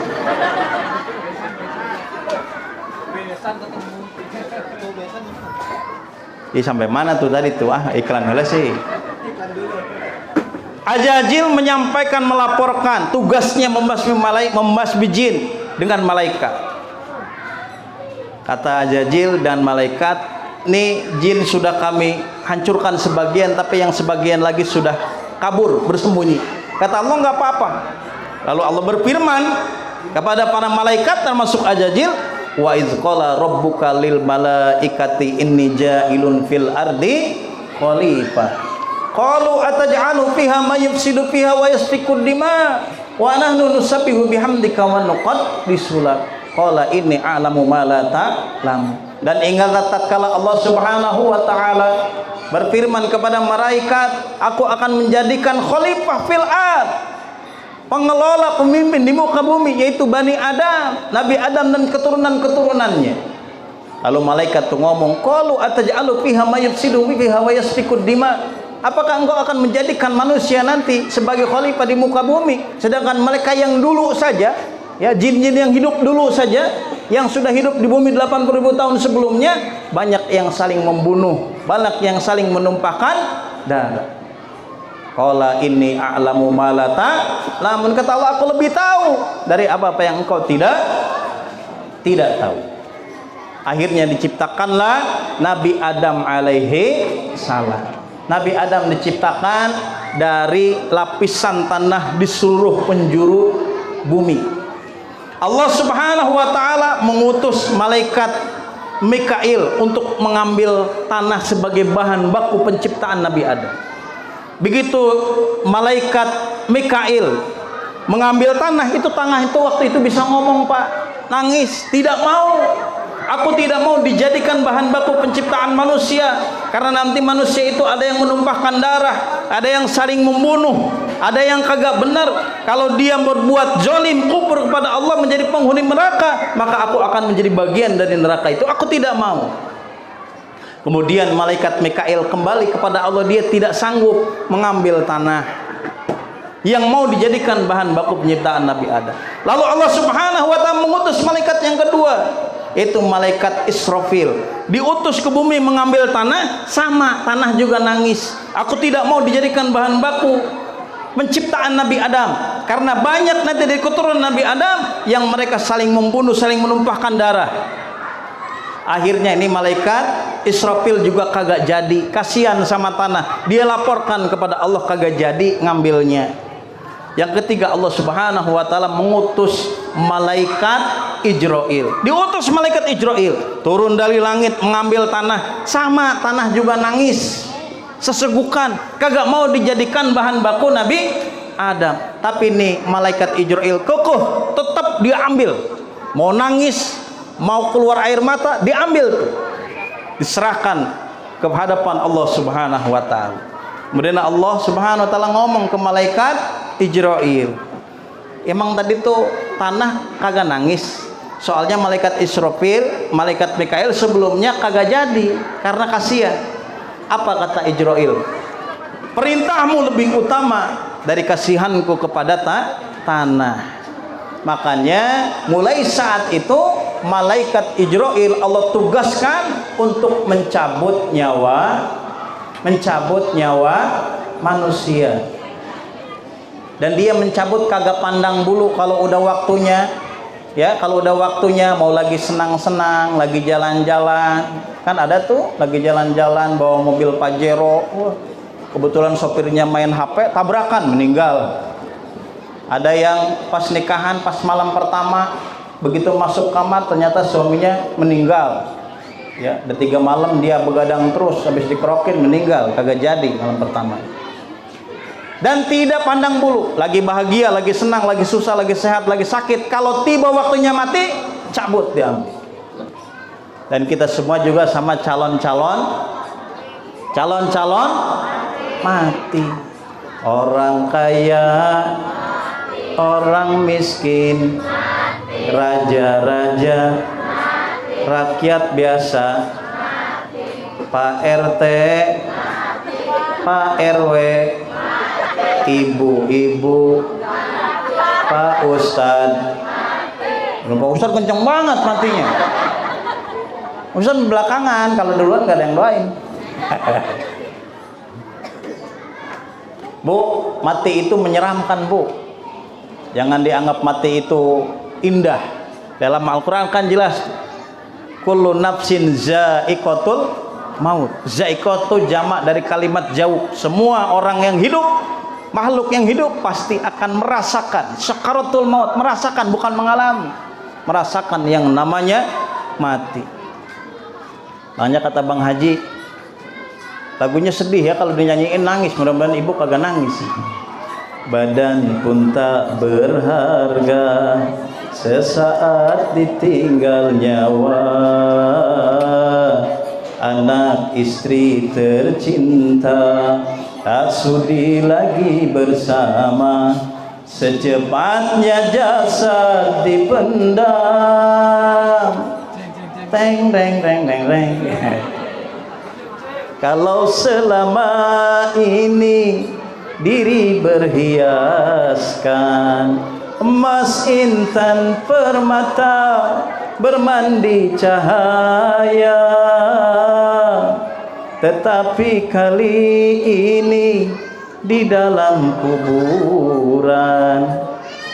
Sampai mana tuh tadi tuh? Iklan dulu sih. Azazil menyampaikan, melaporkan tugasnya membasmi jin dengan malaikat. Kata Azazil dan malaikat, nih jin sudah kami hancurkan sebagian, tapi yang sebagian lagi sudah kabur, bersembunyi. Kata Allah, nggak apa-apa. Lalu Allah berfirman kepada para malaikat termasuk Azazil, wa idz qala rabbuka lil malaikati inni ja'ilun fil ardi khalifah qalu ataj'alu fiha may yufsidu fiha wa yasfiku dima wa nahnu nusabbihu bihamdika wa nuqaddisu lak qala inni a'lamu ma la ta'lam. Dan ingatlah tatkala Allah Subhanahu wa taala berfirman kepada malaikat, aku akan menjadikan khalifah fil ard, pengelola, pemimpin di muka bumi, yaitu Bani Adam, Nabi Adam dan keturunan-keturunannya. Lalu malaikat tuh ngomong, qalu ataj'alu fiha may yufsidu fiha wa yasfiku dima, apakah engkau akan menjadikan manusia nanti sebagai khalifah di muka bumi, sedangkan mereka yang dulu saja, ya, jin-jin yang hidup dulu saja, yang sudah hidup di bumi 80.000 tahun sebelumnya, banyak yang saling membunuh, banyak yang saling menumpahkan darah. Qala inni a'lamu ma la ta'lamun, kata Allah, aku lebih tahu dari apa yang engkau tidak tahu. Akhirnya diciptakanlah Nabi Adam alaihi salam. Nabi Adam diciptakan dari lapisan tanah di seluruh penjuru bumi. Allah Subhanahu wa taala mengutus malaikat Mikail untuk mengambil tanah sebagai bahan baku penciptaan Nabi Adam. Begitu malaikat Mikail mengambil tanah itu waktu itu bisa ngomong, Pak, nangis, tidak mau. Aku tidak mau dijadikan bahan baku penciptaan manusia, karena nanti manusia itu ada yang menumpahkan darah, ada yang saling membunuh, ada yang kagak benar. Kalau dia berbuat zalim, kufur kepada Allah, menjadi penghuni neraka, maka aku akan menjadi bagian dari neraka itu. Aku tidak mau. Kemudian malaikat Mikail kembali kepada Allah, dia tidak sanggup mengambil tanah yang mau dijadikan bahan baku penciptaan Nabi Adam. Lalu Allah Subhanahu wa taala mengutus malaikat yang kedua, itu malaikat Israfil, diutus ke bumi mengambil tanah, sama tanah juga nangis, aku tidak mau dijadikan bahan baku penciptaan Nabi Adam, karena banyak nanti dari keturunan Nabi Adam yang mereka saling membunuh, saling menumpahkan darah. Akhirnya ini malaikat Israfil juga kagak jadi, kasihan sama tanah. Dia laporkan kepada Allah kagak jadi ngambilnya. Yang ketiga, Allah Subhanahu wa taala mengutus malaikat Ijrail. Diutus malaikat Ijrail turun dari langit mengambil tanah. Sama tanah juga nangis. Sesegukan, kagak mau dijadikan bahan baku Nabi Adam. Tapi nih malaikat Ijrail kokoh, tetap dia ambil. Mau nangis, mau keluar air mata, diambil tuh. Diserahkan ke hadapan Allah Subhanahu wa taala. Kemudian Allah Subhanahu wa taala ngomong ke malaikat Ijrail, emang tadi tuh tanah kagak nangis. Soalnya malaikat Israfil, malaikat Mikail sebelumnya kagak jadi karena kasihan. Apa kata Ijrail? Perintahmu lebih utama dari kasihanku kepada tanah. Makanya mulai saat itu malaikat Ijrail Allah tugaskan untuk mencabut nyawa manusia. Dan dia mencabut kagak pandang bulu kalau udah waktunya. Ya, kalau udah waktunya mau lagi senang-senang, lagi jalan-jalan, kan ada tuh lagi jalan-jalan bawa mobil Pajero, kebetulan sopirnya main HP, tabrakan, meninggal. Ada yang pas nikahan, pas malam pertama, begitu masuk kamar ternyata suaminya meninggal. Ya, udah 3 malam dia begadang terus, habis dikerokin meninggal, kagak jadi malam pertama. Dan tidak pandang bulu, lagi bahagia, lagi senang, lagi susah, lagi sehat, lagi sakit. Kalau tiba waktunya mati, cabut diambil. Dan kita semua juga sama calon-calon mati. Orang kaya, orang miskin, raja-raja, rakyat biasa, Pak RT, Pak RW, ibu-ibu, Pak Ustadz. Pak Ustadz kenceng banget matinya. Ustadz belakangan, kalau duluan gak ada yang doain. Bu, mati itu menyeramkan, Bu. Jangan dianggap mati itu indah. Dalam Al-Quran kan jelas, kullu nafsin za'iqatul maut. Za'iqah itu jamak dari kalimat jauh. Semua orang yang hidup, makhluk yang hidup pasti akan merasakan sakaratul maut, merasakan, bukan mengalami, merasakan yang namanya mati. Makanya kata Bang Haji, lagunya sedih ya, kalau dinyanyiin nangis. Mudah-mudahan ibu kagak nangis. Badan pun tak berharga sesaat ditinggal nyawa, anak istri tercinta tak sudi lagi bersama, secepatnya jasad dipendam. Teng teng teng teng teng. Kalau selama ini diri berhiaskan emas intan permata bermandi cahaya, tetapi kali ini di dalam kuburan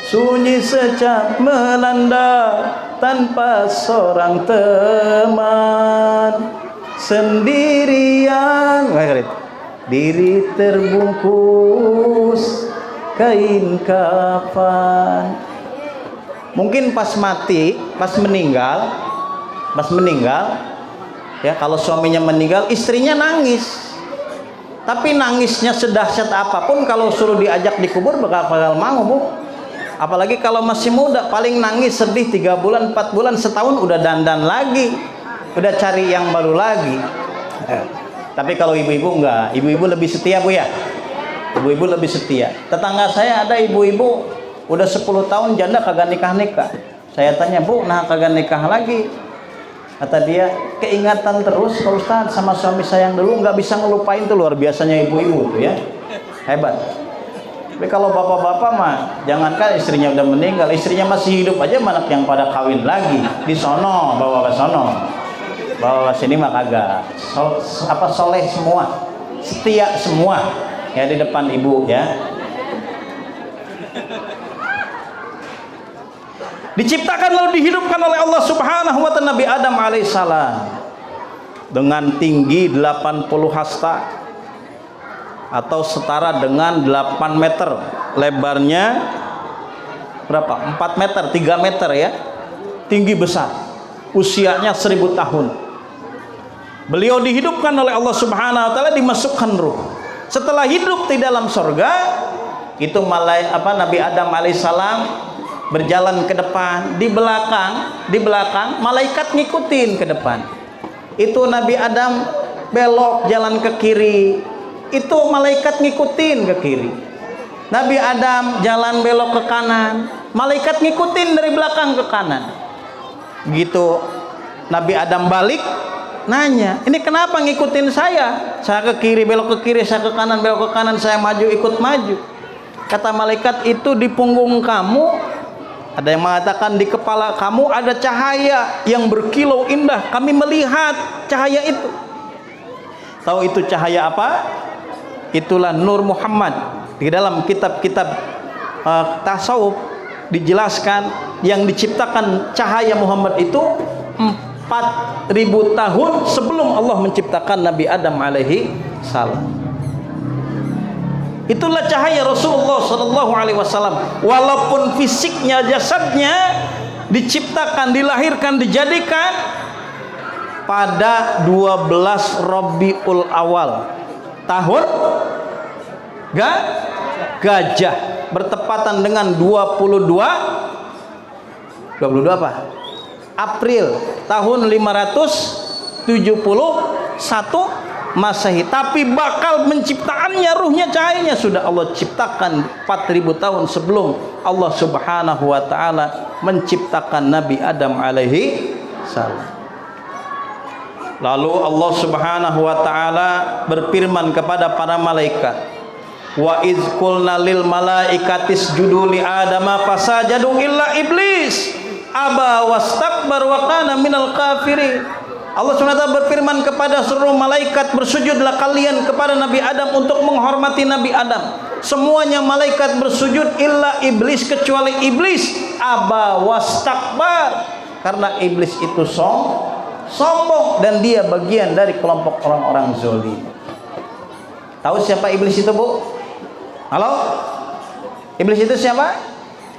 sunyi secap melanda tanpa seorang teman, sendirian, diri terbungkus kain kafan. Mungkin pas mati, pas meninggal ya, kalau suaminya meninggal, istrinya nangis. Tapi nangisnya sedahsyat apapun kalau suruh diajak dikubur bakal mau, Bu. Apalagi kalau masih muda, paling nangis sedih 3 bulan, 4 bulan, setahun udah dandan lagi, udah cari yang baru lagi. Tapi kalau ibu-ibu enggak, ibu-ibu lebih setia, Bu ya. Ibu-ibu lebih setia. Tetangga saya ada ibu-ibu udah 10 tahun janda kagak nikah-nikah. Saya tanya, Bu, nah kagak nikah lagi? Kata dia, keingatan terus Pak Ustadz sama suami saya yang dulu, nggak bisa ngelupain. Tuh luar biasanya ibu-ibu tuh ya, hebat. Tapi kalau bapak-bapak mah, jangankan istrinya udah meninggal, istrinya masih hidup aja manak yang pada kawin lagi di sono, bawa ke sono, bawa ke sini mah kagak. Soleh semua, setia semua ya di depan ibu ya. Diciptakan lalu dihidupkan oleh Allah Subhanahu wa ta'ala Nabi Adam alaihissalam dengan tinggi 80 hasta atau setara dengan 8 meter, lebarnya berapa? 4 meter, 3 meter ya, tinggi besar, usianya 1000 tahun. Beliau dihidupkan oleh Allah Subhanahu wa ta'ala, dimasukkan ruh. Setelah hidup di dalam surga, itu Nabi Adam alaihissalam berjalan ke depan, di belakang malaikat ngikutin ke depan. Itu Nabi Adam belok jalan ke kiri, itu malaikat ngikutin ke kiri. Nabi Adam jalan belok ke kanan, malaikat ngikutin dari belakang ke kanan. Begitu Nabi Adam balik, nanya, ini kenapa ngikutin saya? Saya ke kiri belok ke kiri, saya ke kanan belok ke kanan, saya maju ikut maju. Kata malaikat, itu di punggung kamu, ada yang mengatakan di kepala kamu ada cahaya yang berkilau indah. Kami melihat cahaya itu. Tahu itu cahaya apa? Itulah Nur Muhammad. Di dalam kitab-kitab tasawuf dijelaskan yang diciptakan cahaya Muhammad itu 4000 tahun sebelum Allah menciptakan Nabi Adam alaihi salam. Itulah cahaya Rasulullah sallallahu alaihi wasallam. Walaupun fisiknya, jasadnya diciptakan, dilahirkan, dijadikan pada 12 Rabiul Awal tahun Gajah, bertepatan dengan 22 apa? April tahun 571 Masehi. Tapi bakal penciptaannya, ruhnya, cahayanya sudah Allah ciptakan 4000 tahun sebelum Allah Subhanahu wa ta'ala menciptakan Nabi Adam alaihi salam. Lalu Allah Subhanahu wa ta'ala berfirman kepada para malaikat, wa iz qulna lil malaikati isjudu li adama fasajadu illa iblis aba wastakbar wa kana minal kafirin. Allah SWT berfirman kepada seluruh malaikat, bersujudlah kalian kepada Nabi Adam untuk menghormati Nabi Adam. Semuanya malaikat bersujud illa iblis, kecuali iblis aba wastakbar, karena iblis itu sombong dan dia bagian dari kelompok orang-orang zalim. Tahu siapa iblis itu, Bu? Halo? Iblis itu siapa?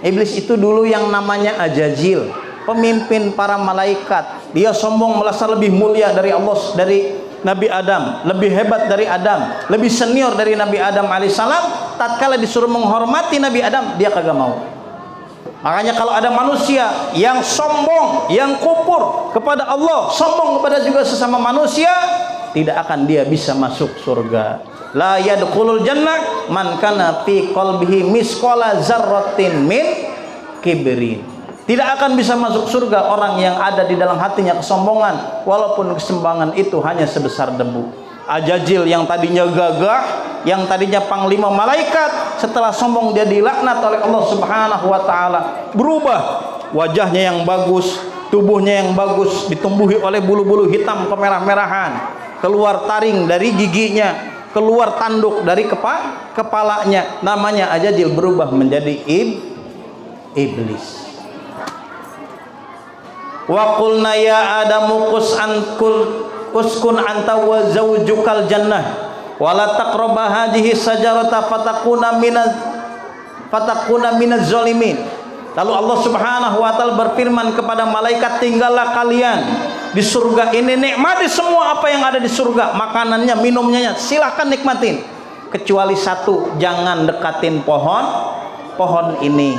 Iblis itu dulu yang namanya Ajajil, pemimpin para malaikat. Dia sombong, merasa lebih mulia dari Allah, dari Nabi Adam, lebih hebat dari Adam, lebih senior dari Nabi Adam alaihissalam. Tatkala disuruh menghormati Nabi Adam, dia kagak mau. Makanya kalau ada manusia yang sombong, yang kufur kepada Allah, sombong kepada juga sesama manusia, tidak akan dia bisa masuk surga. La yadkhulul jannah man kana fi qalbihi misqala dzarratin min kibrin. Tidak akan bisa masuk surga orang yang ada di dalam hatinya kesombongan, walaupun kesombongan itu hanya sebesar debu. Ajajil yang tadinya gagah, yang tadinya panglima malaikat, setelah sombong dia dilaknat oleh Allah Subhanahu wa ta'ala. Berubah wajahnya yang bagus, tubuhnya yang bagus, ditumbuhi oleh bulu-bulu hitam kemerah-merahan, keluar taring dari giginya, keluar tanduk dari kepalanya. Namanya Ajajil, berubah menjadi iblis. Wa qulna ya adamu uskun anta wa zawjukal jannah wa la taqrabu hadhihi sajarata fatakuna minaz zalimin. Lalu Allah Subhanahu wa ta'ala berfirman kepada malaikat, tinggallah kalian di surga ini, nikmati semua apa yang ada di surga, makanannya, minumnya, silahkan nikmatin, kecuali satu, jangan dekatin pohon ini.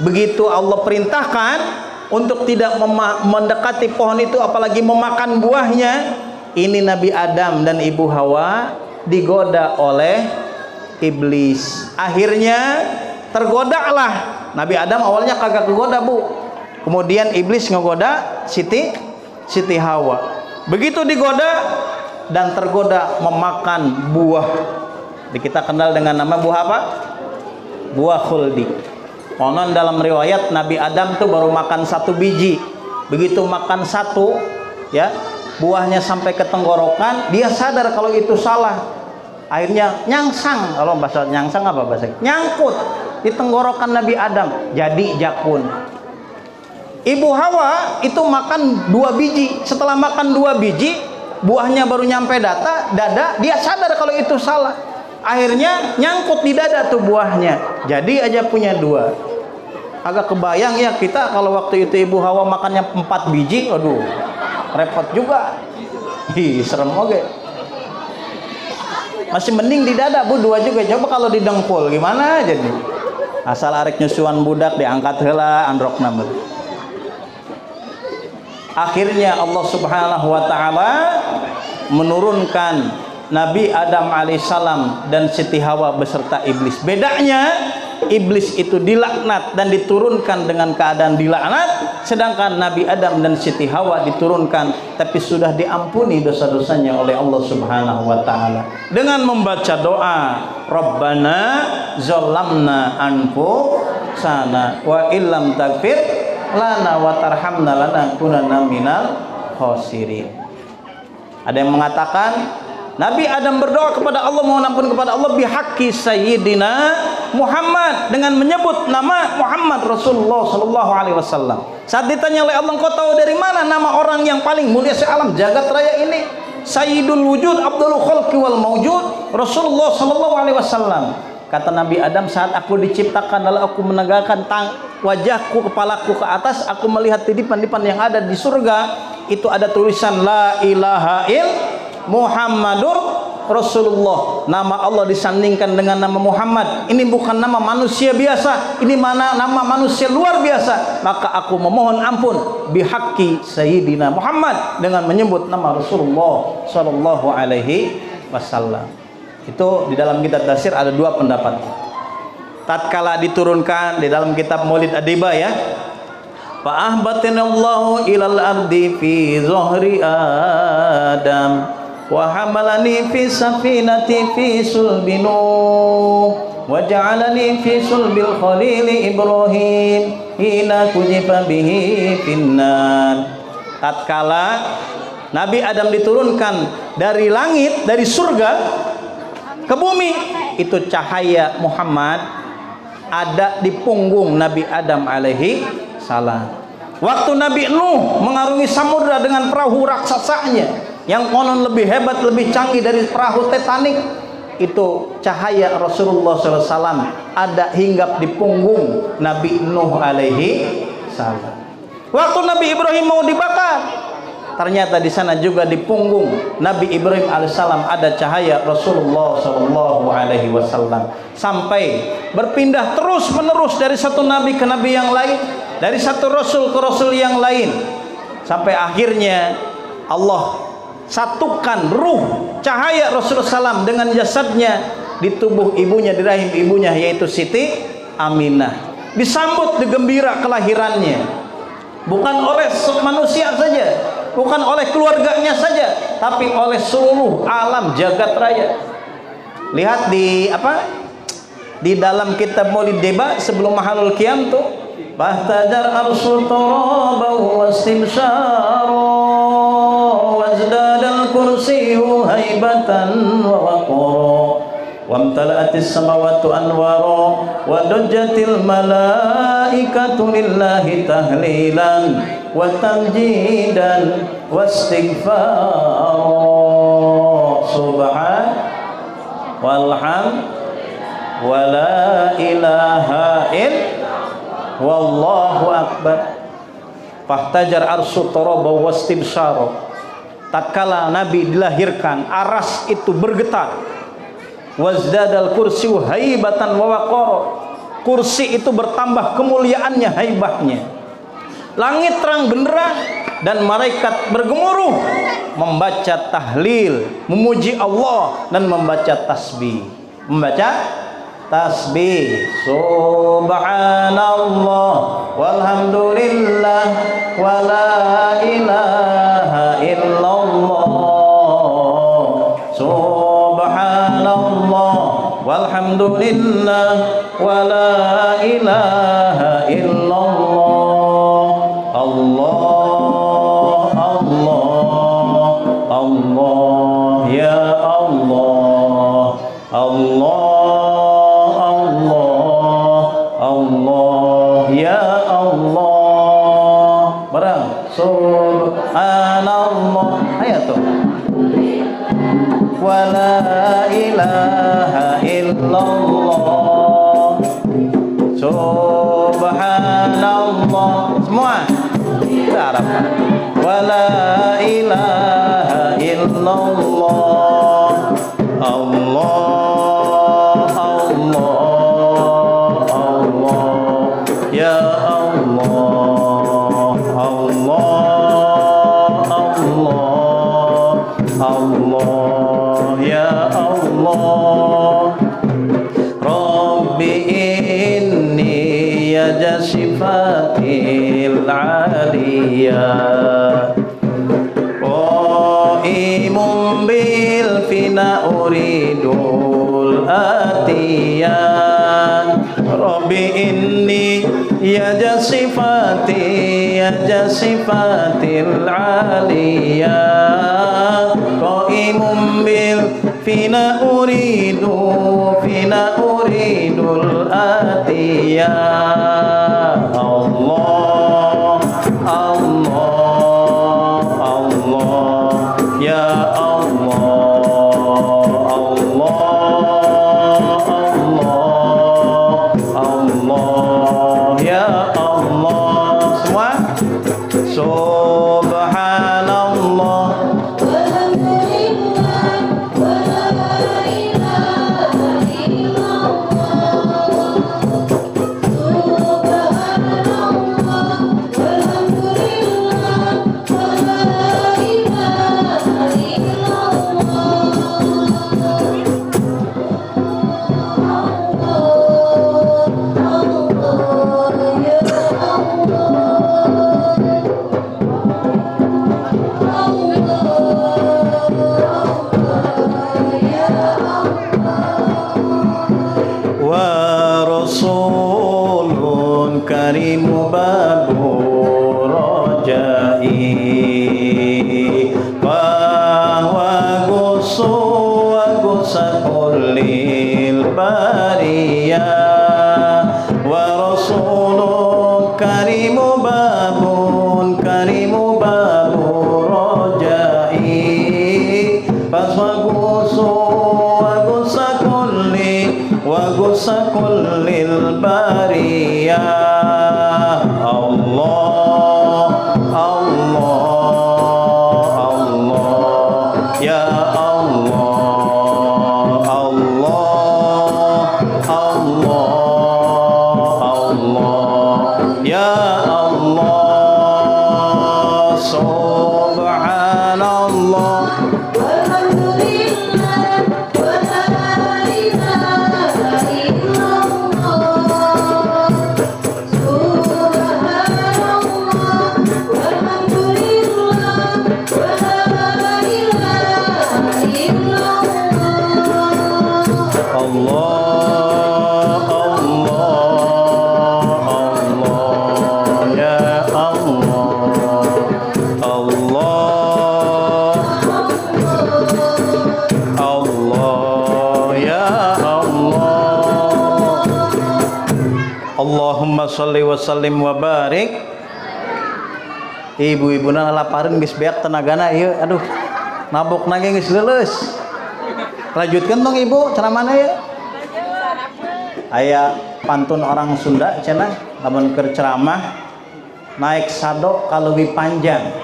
Begitu Allah perintahkan untuk tidak mendekati pohon itu, apalagi memakan buahnya. Ini Nabi Adam dan Ibu Hawa digoda oleh iblis. Akhirnya tergodalah. Nabi Adam awalnya kagak kegoda, Bu. Kemudian iblis ngegoda Siti Hawa. Begitu digoda dan tergoda memakan buah. Kita kenal dengan nama buah apa? Buah khuldi. Konon dalam riwayat Nabi Adam tuh baru makan 1 biji. Begitu makan 1, ya, buahnya sampai ke tenggorokan, dia sadar kalau itu salah. Akhirnya nyangsang. Kalau bahasa nyangsang apa bahasa? Nyangkut di tenggorokan Nabi Adam, jadi jakun. Ibu Hawa itu makan 2 biji. Setelah makan 2 biji, buahnya baru nyampe dada, dia sadar kalau itu salah. Akhirnya nyangkut di dada tuh buahnya. Jadi aja punya 2. Agak kebayang ya kita kalau waktu itu Ibu Hawa makannya 4 biji, aduh, repot juga. Serem oke. Masih mending di dada, Bu, 2 juga. Coba kalau di dengkul gimana jadi? Asal arek nyusuan budak diangkat heula androkna. Akhirnya Allah Subhanahu wa taala menurunkan Nabi Adam alaihissalam dan Siti Hawa beserta iblis. Bedanya iblis itu dilaknat dan diturunkan dengan keadaan dilaknat, sedangkan Nabi Adam dan Siti Hawa diturunkan tapi sudah diampuni dosa-dosanya oleh Allah Subhanahu wa taala dengan membaca doa, Rabbana zalamna anfusana wa illam taghfir lana wa tarhamna lanakunanna minal khosirin. Ada yang mengatakan Nabi Adam berdoa kepada Allah, mohon ampun kepada Allah bihaqqi sayyidina Muhammad, dengan menyebut nama Muhammad Rasulullah sallallahu alaihi wasallam. Saat ditanya oleh Allah, engkau tahu dari mana nama orang yang paling mulia sealam jagat raya ini? Sayyidul wujud, Abdul khalqi wal mawjud, Rasulullah sallallahu alaihi wasallam. Kata Nabi Adam, saat aku diciptakan lalu aku menegakkan wajahku, kepalaku ke atas, aku melihat titipan-titipan yang ada di surga, itu ada tulisan la ilaha illallah Muhammadur Rasulullah. Nama Allah disandingkan dengan nama Muhammad. Ini bukan nama manusia biasa, ini nama manusia luar biasa. Maka aku memohon ampun bihaqqi sayyidina Muhammad, dengan menyebut nama Rasulullah sallallahu alaihi wasallam. Itu di dalam kitab tafsir ada 2 pendapat. Tatkala diturunkan di dalam kitab Maulid Adiba ya, fa ahbatanallahu ilal ardi fi zuhri adam wa hamalani fi safinati fi sulbinu wa ja'alani fi sulbil khalili Ibrahim hina kujifa bihi finnar. Tatkala Nabi Adam diturunkan dari langit, dari surga ke bumi, itu cahaya Muhammad ada di punggung Nabi Adam alaihi salam. Waktu Nabi Nuh mengarungi samudra dengan perahu raksasanya yang konon lebih hebat, lebih canggih dari perahu Titanic, itu cahaya Rasulullah SAW ada hinggap di punggung Nabi Nuh alaihi salam. Waktu Nabi Ibrahim mau dibakar, ternyata di sana juga di punggung Nabi Ibrahim alaihissalam ada cahaya Rasulullah sallallahu alaihi wasallam. Sampai berpindah terus menerus dari satu nabi ke nabi yang lain, dari satu rasul ke rasul yang lain, sampai akhirnya Allah satukan ruh cahaya Rasulullah SAW dengan jasadnya di tubuh ibunya, di rahim ibunya, yaitu Siti Aminah. Disambut digembira kelahirannya, bukan oleh manusia saja, bukan oleh keluarganya saja, tapi oleh seluruh alam jagat raya. Lihat di dalam kitab Maulid Deba sebelum Mahalul Qiyam tuh, bahtajar arsul tarabahu wastimsyaru wazdadal kursiyu haibatan wa waqara wamtala'atis samawati anwara wa dajjatil malaikatu lillahi tahlilan wa tamjidan wastighfara subhan walhamd wa la ilaha wallahu akbar. Fahtajar arsu taraba wastibsyara. Tatkala Nabi dilahirkan, aras itu bergetar. Wazdadal kursiyu haibatan wa waqara. Kursi itu bertambah kemuliaannya, haibahnya. Langit terang benderang dan malaikat bergemuruh membaca tahlil, memuji Allah dan membaca tasbih. Membaca tasbih subhanallah walhamdulillah wa la ilaha illallah subhanallah walhamdulillah wa la ilaha illallah Allah Allah Allah ya Allah Allah Allah ya Allah ilaha illallah. Subhanallah. Semua kita harapkan. Wa la ilaha illallah. Allah, Allah, Allah. Ya Allah, Allah, Allah, Allah. Ya Allah. Rabbi inni ya sifatil aliyah. Qa'imun bil fina uridul atiyan. Rabbi inni ya sifatil aliyah. Qa'imun bil fina uridul atiyah. Allah, Allah, Allah. Ya Allah, Allah, Allah, Allah. Ya Allah. Semua Subhanallah. Karimu babu rojai bahwa gusu wa gusakulil bariyah wa rasulun karimu babu rojai bahwa gusu wa gusakulil bariyah. Allah, Allah, Allah. Ya Allah, Allah, Allah, Allah. Ya Allah. Subhanallah. Allahumma sholli wa sallim wa barik. Ibu-ibuna laparin geus beak tenagana ieu. Aduh, nabok nage geus leuleus. Lanjutkeun dong Ibu ceramahna ya. Aya pantun orang Sunda cenah lamun keur ceramah naik sado kaleuwih panjang.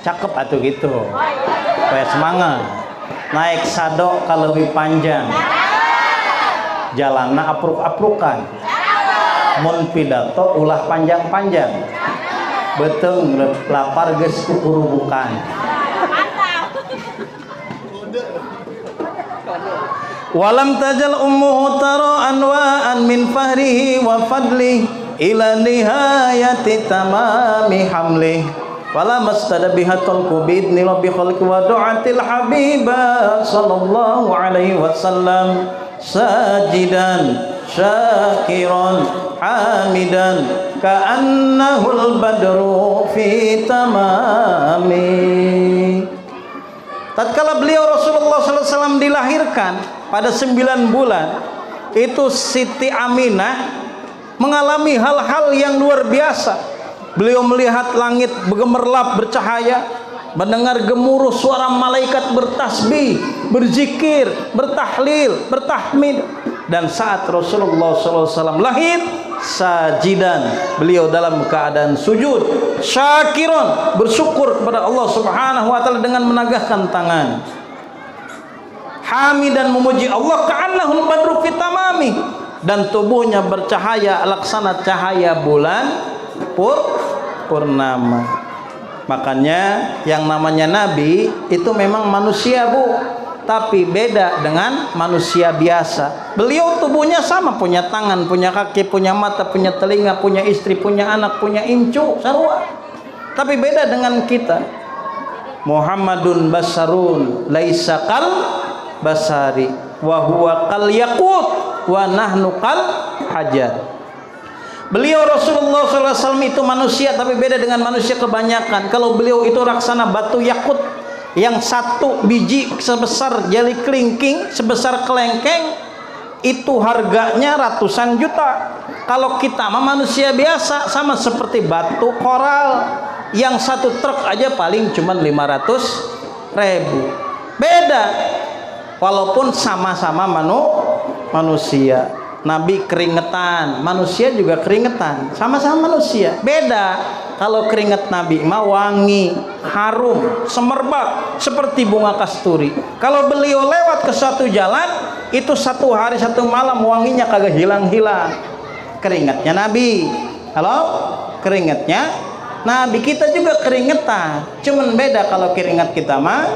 Cakep atuh gitu. Supaya semangat. Naik sado kaleuwih panjang. Jalanna apruk-aprukan. Mun pidato ulah panjang-panjang. Beteung lapar geus kukurubukan. Walam tajal ummuhu tara anwa'an min fahrihi wa fadli ila nihayati tamami hamli wala mastada bihatul kubid nila bi khalqi wa du'atil habiba sallallahu alaihi wasallam sajidan syakiran hamidan ka'annahul badru fi tamami. Tatkala beliau Rasulullah SAW dilahirkan pada 9 bulan, itu Siti Aminah mengalami hal-hal yang luar biasa. Beliau melihat langit bergemerlap bercahaya, mendengar gemuruh suara malaikat bertasbih, berzikir, bertahlil, bertahmid. Dan saat Rasulullah SAW lahir, sajidan, beliau dalam keadaan sujud, syakiron, bersyukur kepada Allah Subhanahu wa taala dengan menegakkan tangan, hamidan, memuji Allah, ka'annahul badru fi tamami, dan tubuhnya bercahaya laksana cahaya bulan purnama. Makanya yang namanya nabi itu memang manusia, Bu, tapi beda dengan manusia biasa. Beliau tubuhnya sama, punya tangan, punya kaki, punya mata, punya telinga, punya istri, punya anak, punya incu, sarwa. Tapi beda dengan kita. Muhammadun basarun laisa kal basari wa huwa kal yaqut wa nahnu kal hajar. Beliau Rasulullah SAW itu manusia, tapi beda dengan manusia kebanyakan. Kalau beliau itu laksana batu yakut, yang satu biji sebesar jari kelingking, sebesar kelengkeng, itu harganya ratusan juta. Kalau kita mah manusia biasa, sama seperti batu koral, yang satu truk aja paling cuma 500.000. Beda, walaupun sama-sama manusia. Nabi keringetan, manusia juga keringetan, sama-sama manusia. Beda, kalau keringet Nabi mah wangi, harum, semerbak seperti bunga kasturi. Kalau beliau lewat ke suatu jalan, itu satu hari satu malam wanginya kagak hilang-hilang. Keringatnya Nabi. Halo? Keringatnya Nabi. Kita juga keringetan, cuman beda kalau keringat kita mah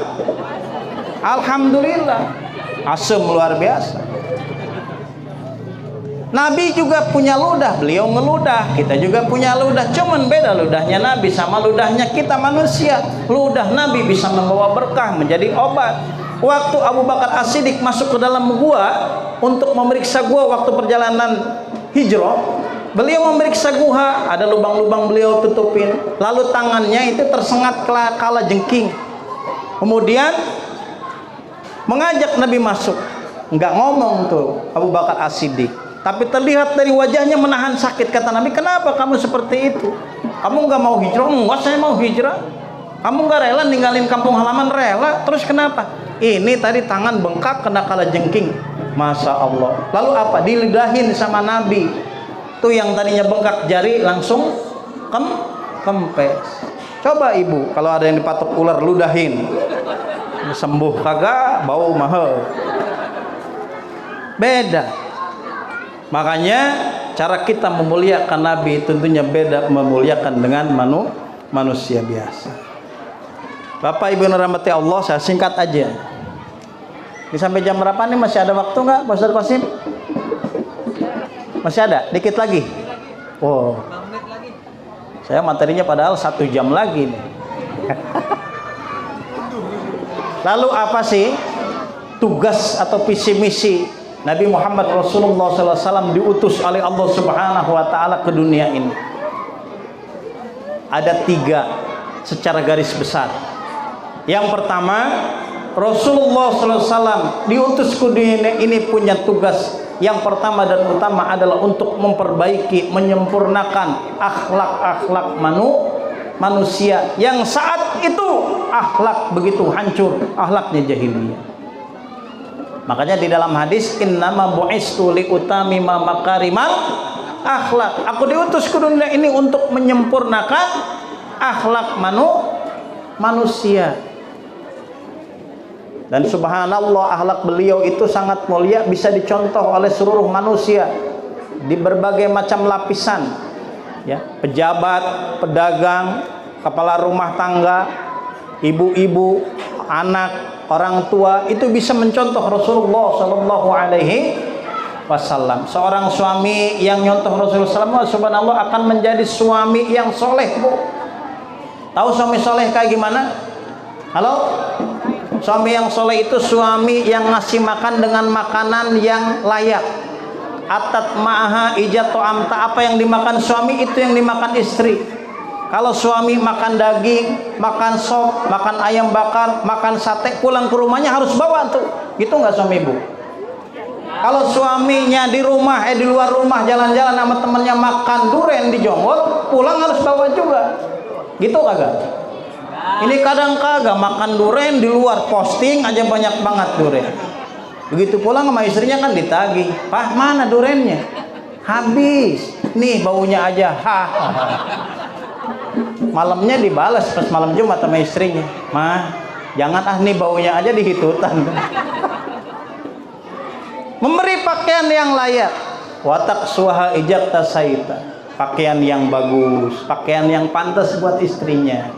alhamdulillah asem luar biasa. Nabi juga punya ludah, beliau ngeludah, kita juga punya ludah, cuman beda ludahnya Nabi sama ludahnya kita manusia. Ludah Nabi bisa membawa berkah, menjadi obat. Waktu Abu Bakar As-Siddiq masuk ke dalam gua untuk memeriksa gua waktu perjalanan hijrah, beliau memeriksa gua, ada lubang-lubang beliau tutupin, lalu tangannya itu tersengat kala jengking. Kemudian mengajak Nabi masuk, nggak ngomong tuh Abu Bakar As-Siddiq, tapi terlihat dari wajahnya menahan sakit. Kata Nabi, kenapa kamu seperti itu? Kamu nggak mau hijrah? Enggak, saya mau hijrah. Kamu nggak rela ninggalin kampung halaman? Rela. Terus kenapa? Ini tadi tangan bengkak kena kala jengking. Masya Allah. Lalu apa? Diludahin sama Nabi. Tuh yang tadinya bengkak jari langsung kempes. Coba ibu, kalau ada yang dipatok ular ludahin, sembuh kagak? Bau mahal. Beda. Makanya cara kita memuliakan Nabi tentunya beda memuliakan dengan manusia biasa. Bapak Ibu rahmati Allah, saya singkat aja. Ini sampai jam berapa nih? Masih ada waktu nggak, Pak Ustaz Qasim? Masih ada? Dikit lagi? Oh, saya materinya padahal 1 jam lagi nih. Lalu apa sih tugas atau visi misi Nabi Muhammad Rasulullah SAW diutus oleh Allah Subhanahu wa Ta'ala ke dunia ini? Ada 3 secara garis besar. Yang pertama, Rasulullah SAW diutus ke dunia ini punya tugas yang pertama dan utama adalah untuk memperbaiki, menyempurnakan akhlak-akhlak manusia yang saat itu akhlak begitu hancur, akhlaknya jahiliyah. Makanya di dalam hadis, innama bu'istu liutamima makarimal akhlak. Aku diutus ke dunia ini untuk menyempurnakan akhlak manusia. Dan subhanallah, akhlak beliau itu sangat mulia, bisa dicontoh oleh seluruh manusia di berbagai macam lapisan, ya, pejabat, pedagang, kepala rumah tangga, ibu-ibu, anak, orang tua, itu bisa mencontoh Rasulullah Sallallahu Alaihi Wasallam. Seorang suami yang nyontoh Rasulullah SAW, subhanallah, akan menjadi suami yang soleh, Bu. Tahu suami soleh kayak gimana? Halo? Suami yang soleh itu suami yang ngasih makan dengan makanan yang layak. Atat ma'aha ijatu amta, apa yang dimakan suami itu yang dimakan istri. Kalau suami makan daging, makan sop, makan ayam bakar, makan sate, pulang ke rumahnya harus bawa tuh. Gitu nggak suami ibu? Kalau suaminya di rumah, di luar rumah jalan-jalan sama temennya makan duren di Jonggol, pulang harus bawa juga. Gitu kagak? Ini kadang kagak makan duren di luar, posting aja banyak banget duren. Begitu pulang sama istrinya kan ditagih, "Pak, mana durennya?" "Habis. Nih baunya aja." Malamnya dibalas pas malam Jumat sama istrinya, "Mah, jangan nih baunya aja dihitutan." Memberi pakaian yang layak, watak suha ijak tasaita, pakaian yang bagus, pakaian yang pantas buat istrinya.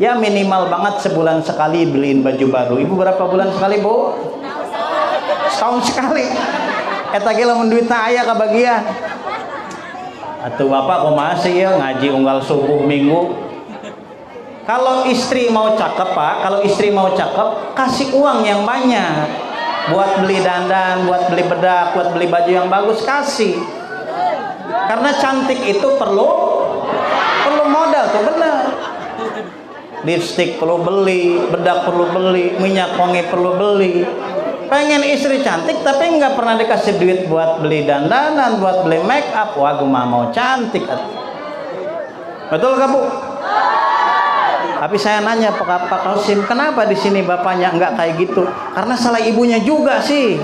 Ya minimal banget sebulan sekali beliin baju baru. Ibu berapa bulan sekali, Bu? Setahun sekali. Eta ge lamun duitna aya kabagian. Atuh bapak kok masih ya ngaji unggal subuh minggu. Kalau istri mau cakep, Pak, kalau istri mau cakep, kasih uang yang banyak buat beli dandan, buat beli bedak, buat beli baju yang bagus, kasih. Karena cantik itu perlu modal tuh, bener. Lipstick perlu beli, bedak perlu beli, minyak wangi perlu beli. Pengen istri cantik tapi nggak pernah dikasih duit buat beli dandanan, buat beli make up. Wah, gue mau cantik. Betul gak, Bu? Tapi saya nanya Pak Qasim, kenapa di sini bapaknya nggak kayak gitu? Karena salah ibunya juga sih.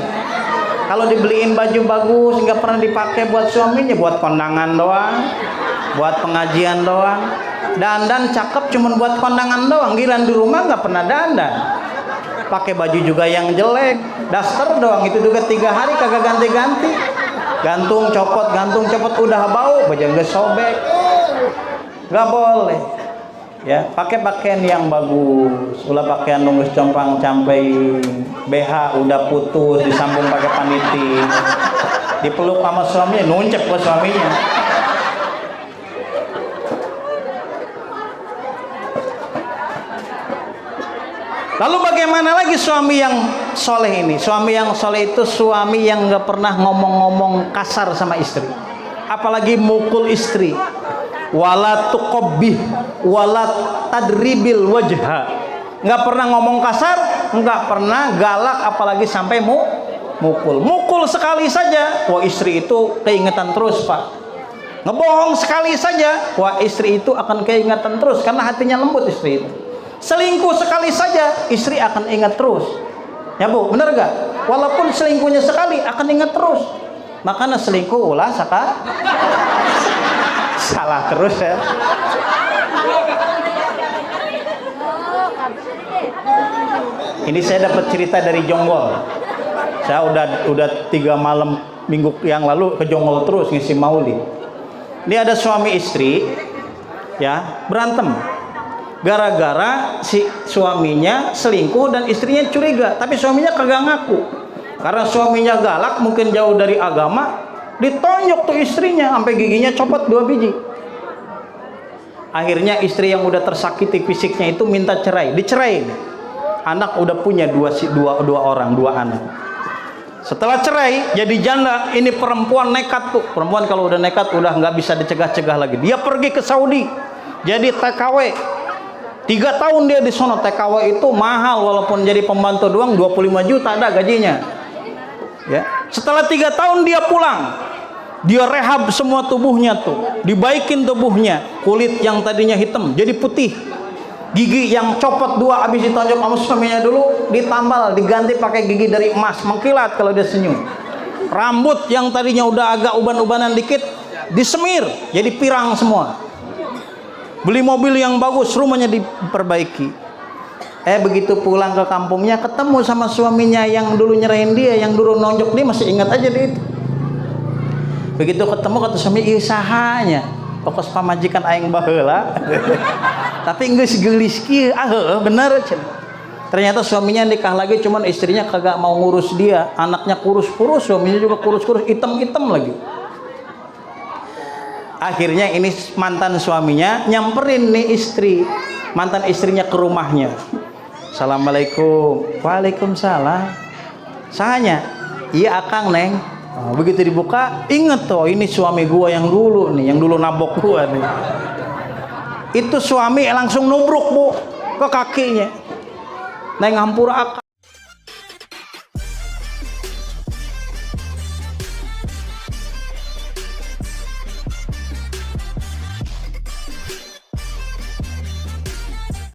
Kalau dibeliin baju bagus nggak pernah dipakai buat suaminya, buat kondangan doang, buat pengajian doang. Dandan cakep cuman buat kondangan doang, giliran di rumah nggak pernah dandan. Pakai baju juga yang jelek, daster doang, itu juga 3 hari kagak ganti-ganti. Gantung copot udah bau, baju nggak sobek. Nggak boleh. Ya, pakai pakaian yang bagus. Ulah pakaian nunggus compang campai, BH udah putus disambung pakai paniti. Dipeluk sama suaminya, nuncep ke suaminya. Lalu bagaimana lagi suami yang soleh ini? Suami yang soleh itu suami yang nggak pernah ngomong-ngomong kasar sama istri, apalagi mukul istri. Wala tuqabbih wala tadribil wajha, nggak pernah ngomong kasar, nggak pernah galak, apalagi sampai mukul sekali saja, wah istri itu keingetan terus, Pak. Ngebohong sekali saja, wah istri itu akan keingetan terus karena hatinya lembut istri itu. Selingkuh sekali saja, istri akan ingat terus. Ya, Bu, benar gak? Walaupun selingkuhnya sekali akan ingat terus. Makanya selingkuh ulah salah terus ya. Ini saya dapat cerita dari Jonggol. Saya udah 3 malam minggu yang lalu ke Jonggol terus ngisi maulid. Ini ada suami istri ya berantem gara-gara si suaminya selingkuh dan istrinya curiga, tapi suaminya kagak ngaku. Karena suaminya galak, mungkin jauh dari agama, ditonjok tuh istrinya sampai giginya copot 2 biji. Akhirnya istri yang udah tersakiti fisiknya itu minta cerai, dicerain. Anak udah punya dua anak. Setelah cerai jadi janda. Ini perempuan nekat tuh. Perempuan kalau udah nekat udah nggak bisa dicegah-cegah lagi. Dia pergi ke Saudi jadi TKW. 3 tahun dia di sono. TKW itu mahal, walaupun jadi pembantu doang 25 juta ada gajinya. Ya. Setelah 3 tahun dia pulang. Dia rehab semua tubuhnya tuh, dibaikin tubuhnya. Kulit yang tadinya hitam jadi putih. Gigi yang copot 2 habis ditonjok sama suaminya dulu ditambal, diganti pakai gigi dari emas, mengkilat kalau dia senyum. Rambut yang tadinya udah agak uban-ubanan dikit disemir jadi pirang semua. Beli mobil yang bagus, rumahnya diperbaiki. Begitu pulang ke kampungnya ketemu sama suaminya yang dulu nyerahin dia, yang dulu nonjok dia, masih ingat aja dia itu. Begitu ketemu kata suami, ieu sahanya pokos pamajikan aing baheula. Tapi geus geulis kieu, bener. Ternyata suaminya nikah lagi, cuman istrinya kagak mau ngurus dia. Anaknya kurus-kurus, suaminya juga kurus-kurus, hitam-hitam lagi. Akhirnya ini mantan suaminya nyamperin nih istri, mantan istrinya ke rumahnya. Assalamualaikum. Waalaikumsalam. Sahanya? Iya akang neng. Begitu dibuka, inget tuh ini suami gua yang dulu nih, yang dulu nabok gua nih. Itu suami langsung nubruk, Bu, ke kakinya. Neng hampura akang.